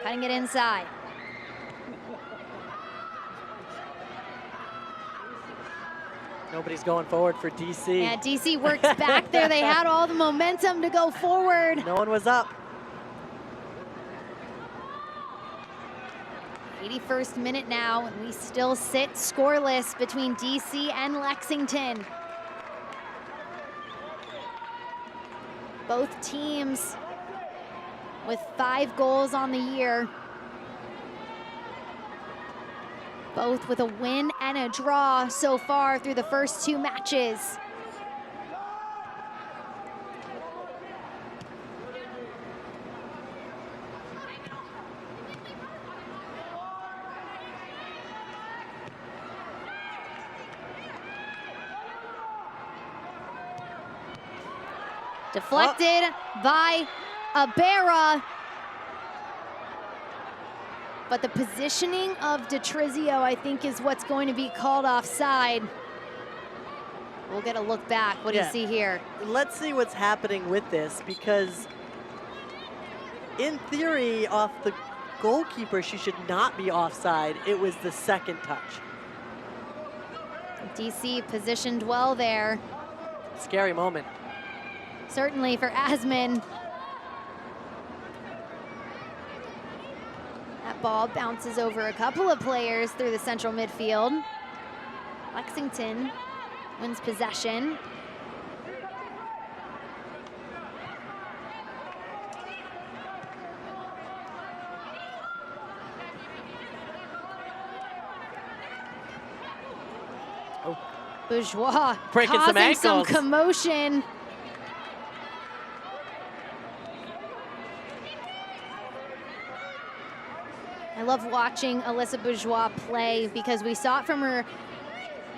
[SPEAKER 1] Cutting it inside.
[SPEAKER 2] Nobody's going forward for DC.
[SPEAKER 1] Yeah, DC works back there. They had all the momentum to go forward.
[SPEAKER 2] No one was up.
[SPEAKER 1] 81st minute now, and we still sit scoreless between DC and Lexington. Both teams with 5 goals on the year. Both with a win and a draw so far through the first 2 matches. Deflected by Abera. But the positioning of DeTrizio, I think, is what's going to be called offside. We'll get a look back. What do you see here?
[SPEAKER 2] Let's see what's happening with this, because in theory, off the goalkeeper, she should not be offside. It was the second touch.
[SPEAKER 1] DC positioned well there.
[SPEAKER 2] Scary moment.
[SPEAKER 1] Certainly for Asman. That ball bounces over a couple of players through the central midfield. Lexington wins possession.
[SPEAKER 2] Oh.
[SPEAKER 1] Bourgeois
[SPEAKER 2] breaking some
[SPEAKER 1] causing
[SPEAKER 2] ankles.
[SPEAKER 1] some commotion. I love watching Alyssa Bourgeois play because we saw it from her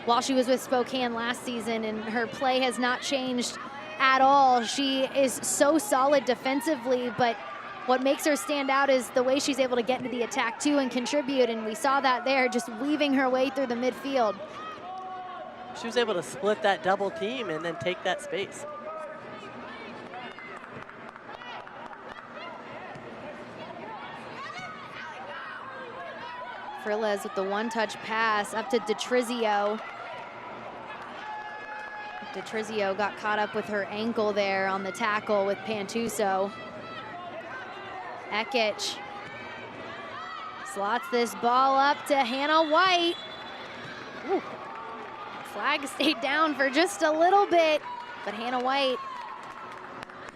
[SPEAKER 1] while she was with Spokane last season, and her play has not changed at all. She is so solid defensively, but what makes her stand out is the way she's able to get into the attack too and contribute, and we saw that there, just weaving her way through the midfield.
[SPEAKER 2] She was able to split that double team and then take that space.
[SPEAKER 1] Frilez with the one-touch pass up to DeTrizio. DeTrizio got caught up with her ankle there on the tackle with Pantuso. Ekic slots this ball up to Hannah White. Ooh. Flag stayed down for just a little bit, but Hannah White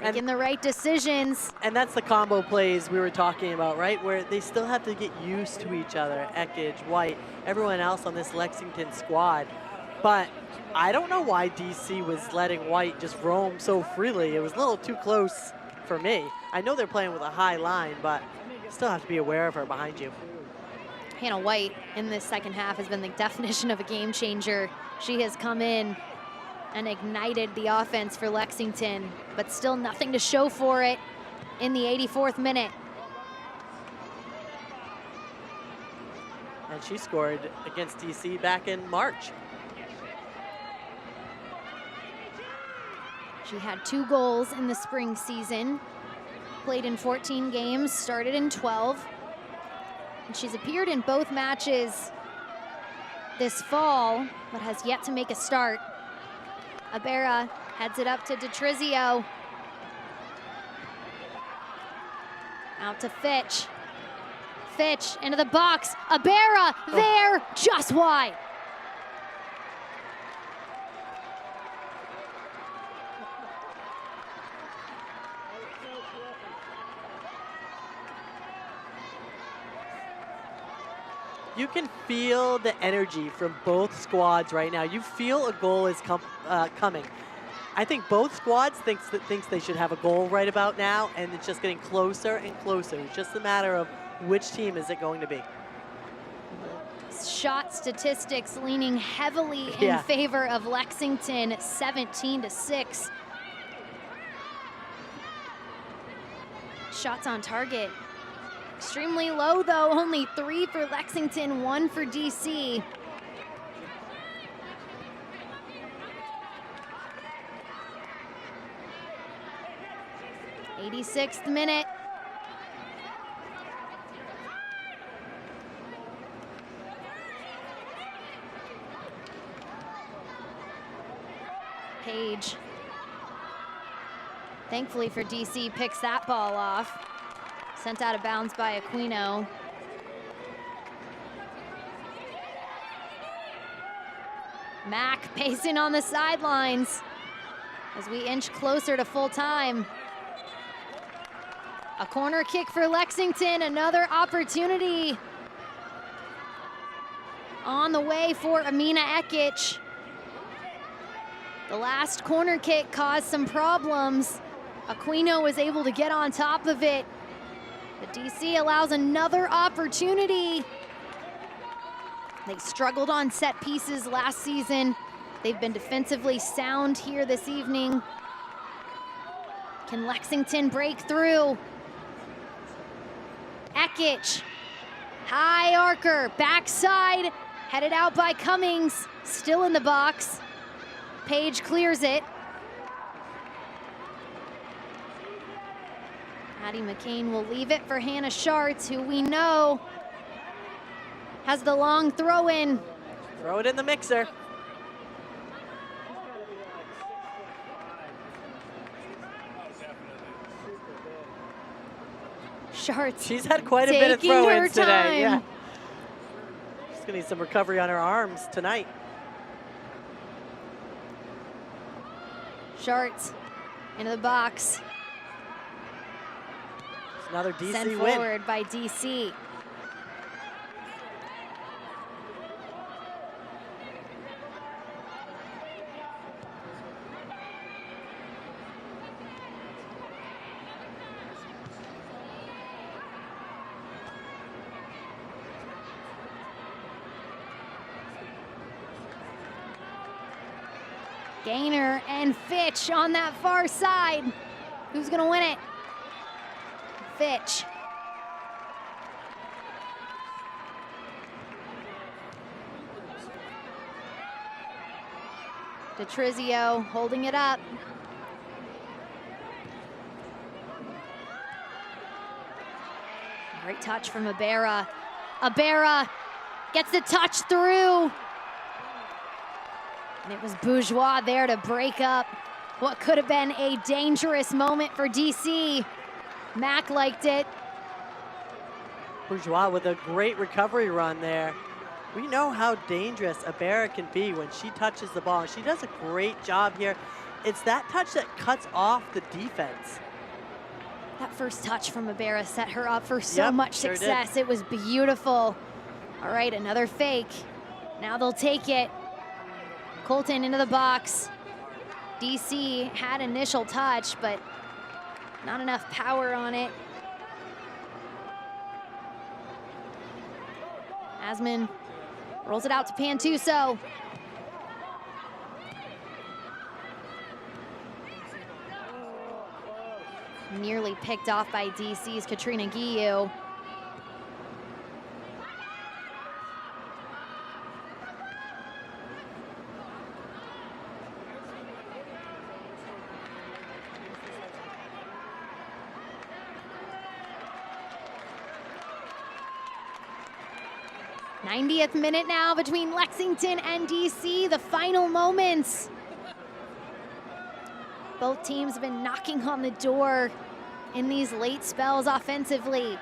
[SPEAKER 1] making the right decisions.
[SPEAKER 2] And that's the combo plays we were talking about, right? Where they still have to get used to each other. Ekic, White, everyone else on this Lexington squad. But I don't know why DC was letting White just roam so freely. It was a little too close for me. I know they're playing with a high line, but you still have to be aware of her behind you.
[SPEAKER 1] Hannah White in this second half has been the definition of a game changer. She has come in and ignited the offense for Lexington, but still nothing to show for it in the 84th minute.
[SPEAKER 2] And she scored against DC back in March.
[SPEAKER 1] She had 2 goals in the spring season, played in 14 games, started in 12. And she's appeared in both matches this fall, but has yet to make a start. Abera heads it up to DeTrizio. Out to Fitch. Fitch into the box. Abera there, just wide.
[SPEAKER 2] You can feel the energy from both squads right now. You feel a goal is coming. I think both squads thinks they should have a goal right about now, and it's just getting closer and closer. It's just a matter of which team is it going to be.
[SPEAKER 1] Shot statistics leaning heavily in favor of Lexington, 17-6. Shots on target. Extremely low though, only 3 for Lexington, 1 for DC. '86th minute. Page, thankfully for DC, picks that ball off. Sent out of bounds by Aquino. Mack pacing on the sidelines as we inch closer to full time. A corner kick for Lexington, another opportunity on the way for Amina Ekic. The last corner kick caused some problems. Aquino was able to get on top of it. But DC allows another opportunity. They struggled on set pieces last season. They've been defensively sound here this evening. Can Lexington break through? Ekic, high arcer, backside, headed out by Cummings, still in the box. Page clears it. Addie McCain will leave it for Hannah Schartz, who we know has the long throw in.
[SPEAKER 2] Throw it in the mixer.
[SPEAKER 1] Schartz.
[SPEAKER 2] She's had quite a bit of throw-ins today. Yeah. She's gonna need some recovery on her arms tonight.
[SPEAKER 1] Schartz into the box.
[SPEAKER 2] Another DC
[SPEAKER 1] Sent
[SPEAKER 2] win.
[SPEAKER 1] forward by DC. Gainer and Fitch on that far side. Who's gonna win it? Fitch. DeTrizio holding it up. Great touch from Abera. Abera gets the touch through. And it was Bourgeois there to break up what could have been a dangerous moment for DC. Mack liked it.
[SPEAKER 2] Bourgeois with a great recovery run there. We know how dangerous Abera can be when she touches the ball. She does a great job here. It's that touch that cuts off the defense.
[SPEAKER 1] That first touch from Abera set her up for so much success. It was beautiful. All right, another fake. Now they'll take it. Colton into the box. DC had initial touch, but not enough power on it. Asman rolls it out to Pantuso. Nearly picked off by DC's Katrina Guillou. 90th minute now between Lexington and DC, the final moments. Both teams have been knocking on the door in these late spells offensively.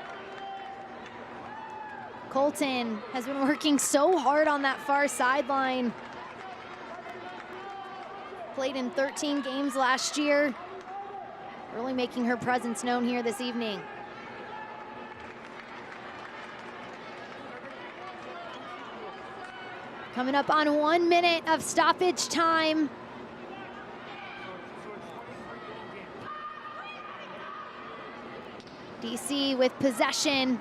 [SPEAKER 1] Colton has been working so hard on that far sideline. Played in 13 games last year. Really making her presence known here this evening. Coming up on 1 minute of stoppage time. DC with possession.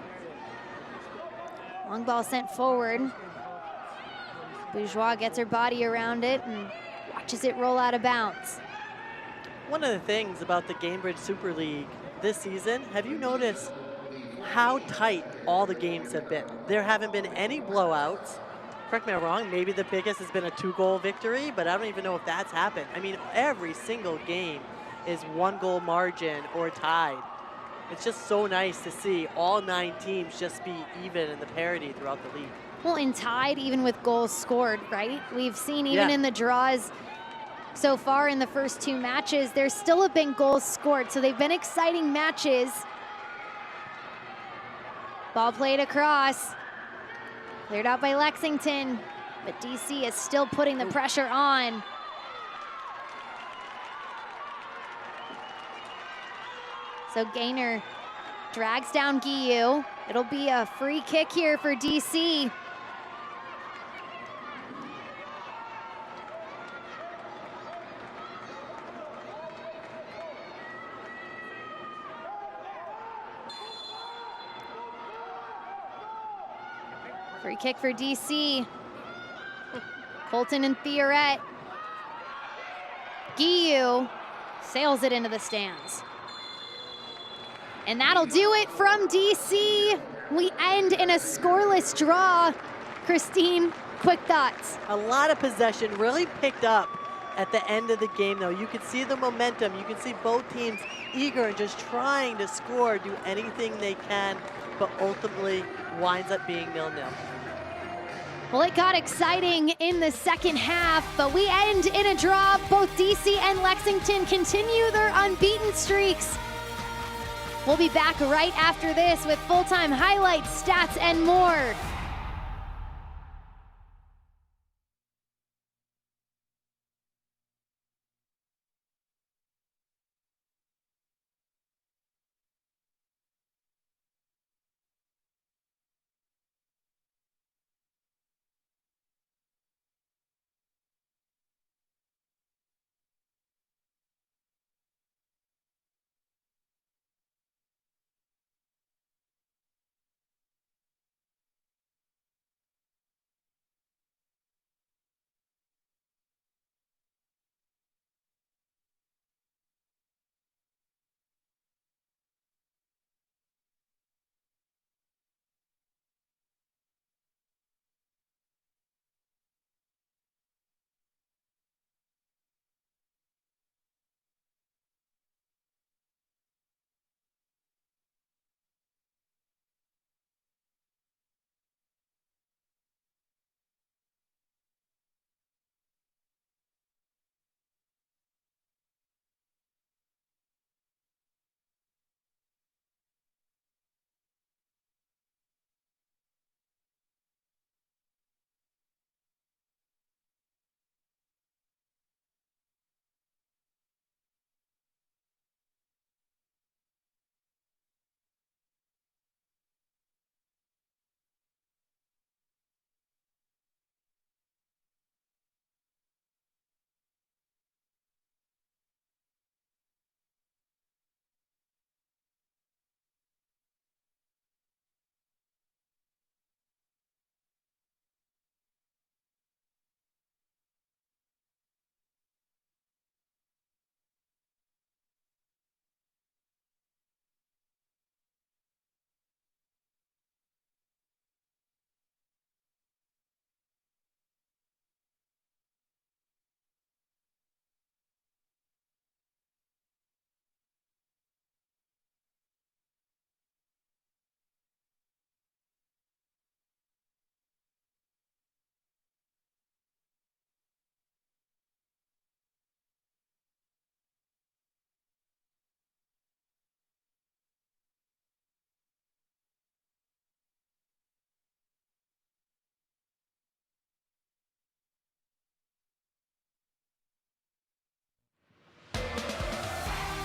[SPEAKER 1] Long ball sent forward. Bourgeois gets her body around it and watches it roll out of bounds.
[SPEAKER 2] One of the things about the Gamebridge Super League this season, have you noticed how tight all the games have been? There haven't been any blowouts. Correct me if I'm wrong, maybe the biggest has been a 2-goal victory, but I don't even know if that's happened. I mean, every single game is 1-goal margin or tied. It's just so nice to see all 9 teams just be even in the parity throughout the league.
[SPEAKER 1] Well, and tied even with goals scored, right? We've seen even in the draws so far in the first 2 matches, there still have been goals scored. So they've been exciting matches. Ball played across. Cleared out by Lexington, but DC is still putting the pressure on. So Gaynor drags down Guillou. It'll be a free kick here for DC. Free kick for DC. Colton and Theoret. Guillou sails it into the stands. And that'll do it from DC. We end in a scoreless draw. Christine, quick thoughts.
[SPEAKER 2] A lot of possession really picked up at the end of the game, though. You can see the momentum. You can see both teams eager and just trying to score, do anything they can, but ultimately winds up being 0-0.
[SPEAKER 1] Well, it got exciting in the second half, but we end in a draw. Both DC and Lexington continue their unbeaten streaks. We'll be back right after this with full-time highlights, stats, and more.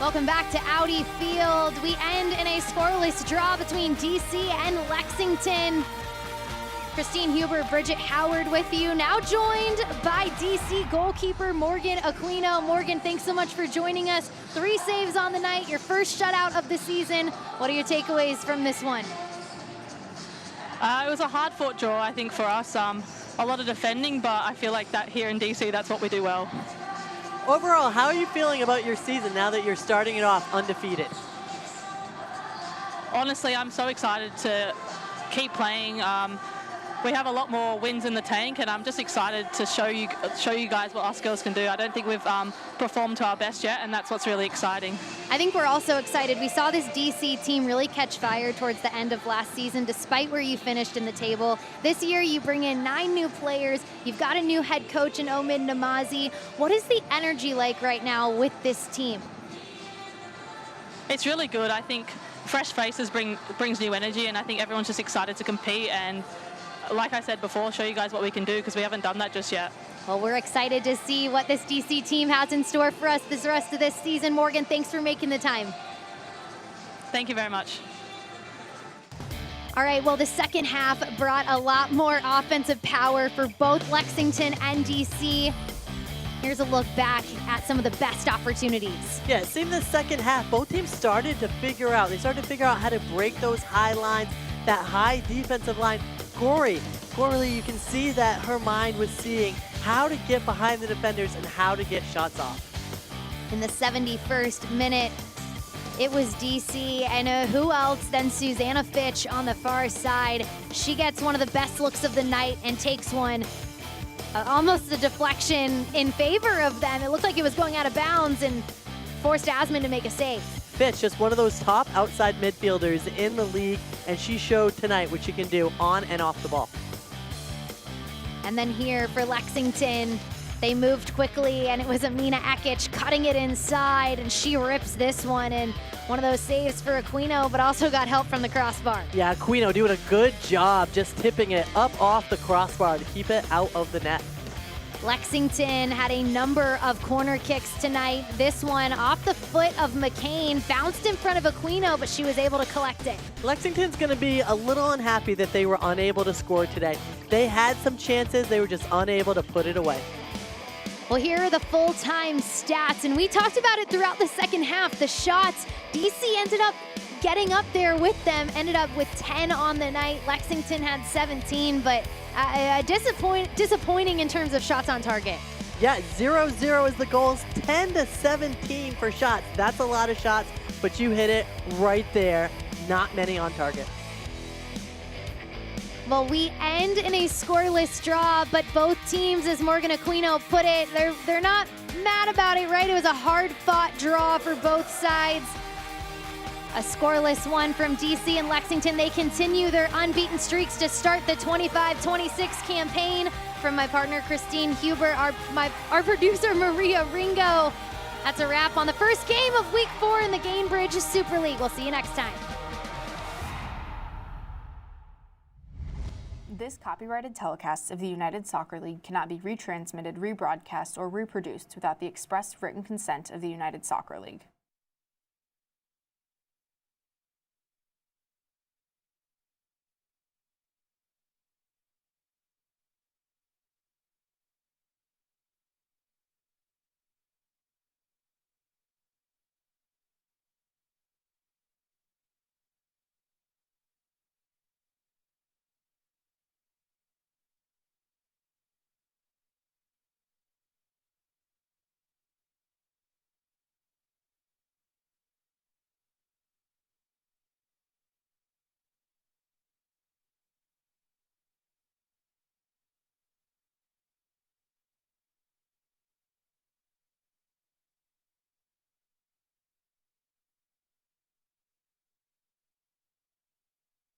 [SPEAKER 1] Welcome back to Audi Field. We end in a scoreless draw between DC and Lexington. Christine Huber, Bridget Howard with you, now joined by DC goalkeeper Morgan Aquino. Morgan, thanks so much for joining us. 3 saves on the night, your first shutout of the season. What are your takeaways from this one?
[SPEAKER 8] It was a hard-fought draw, I think, for us. A lot of defending, but I feel like that here in DC, that's what we do well.
[SPEAKER 2] Overall, how are you feeling about your season now that you're starting it off undefeated?
[SPEAKER 8] Honestly, I'm so excited to keep playing. We have a lot more wins in the tank, and I'm just excited to show you guys what us girls can do. I don't think we've performed to our best yet, and that's what's really exciting.
[SPEAKER 1] I think we're also excited. We saw this DC team really catch fire towards the end of last season, despite where you finished in the table. This year, you bring in 9 new players. You've got a new head coach in Omid Namazi. What is the energy like right now with this team?
[SPEAKER 8] It's really good. I think fresh faces brings new energy, and I think everyone's just excited to compete and, like I said before, show you guys what we can do, because we haven't done that just yet.
[SPEAKER 1] Well, we're excited to see what this DC team has in store for us this rest of this season. Morgan, thanks for making the time.
[SPEAKER 8] Thank you very much.
[SPEAKER 1] All right, well, the second half brought a lot more offensive power for both Lexington and DC. Here's a look back at some of the best opportunities.
[SPEAKER 2] Yeah, it seemed the second half, both teams started to figure out how to break those high lines, that high defensive line. Corey, you can see that her mind was seeing how to get behind the defenders and how to get shots off.
[SPEAKER 1] In the 71st minute, it was DC, and who else than Susanna Fitch on the far side. She gets one of the best looks of the night and takes one, almost a deflection in favor of them. It looked like it was going out of bounds and forced Asman to make a save.
[SPEAKER 2] Fitch, just one of those top outside midfielders in the league, and she showed tonight what she can do on and off the ball.
[SPEAKER 1] And then here for Lexington, they moved quickly, and it was Amina Ekic cutting it inside, and she rips this one, and one of those saves for Aquino, but also got help from the crossbar.
[SPEAKER 2] Yeah, Aquino doing a good job just tipping it up off the crossbar to keep it out of the net.
[SPEAKER 1] Lexington had a number of corner kicks tonight. This one off the foot of McCain, bounced in front of Aquino, but she was able to collect it.
[SPEAKER 2] Lexington's going to be a little unhappy that they were unable to score today. They had some chances, they were just unable to put it away.
[SPEAKER 1] Well, here are the full-time stats, and we talked about it throughout the second half. The shots, DC ended up getting up there with them, ended up with 10 on the night. Lexington had 17, but disappointing in terms of shots on target.
[SPEAKER 2] Yeah, 0-0 is the goals, 10-17 for shots. That's a lot of shots, but you hit it right there. Not many on target.
[SPEAKER 1] Well, we end in a scoreless draw, but both teams, as Morgan Aquino put it, they're not mad about it, right? It was a hard-fought draw for both sides. A scoreless one from DC and Lexington. They continue their unbeaten streaks to start the 25-26 campaign. From my partner, Christine Huber, our producer, Maria Ringo. That's a wrap on the first game of Week 4 in the Gainbridge Super League. We'll see you next time.
[SPEAKER 9] This copyrighted telecast of the United Soccer League cannot be retransmitted, rebroadcast, or reproduced without the express written consent of the United Soccer League.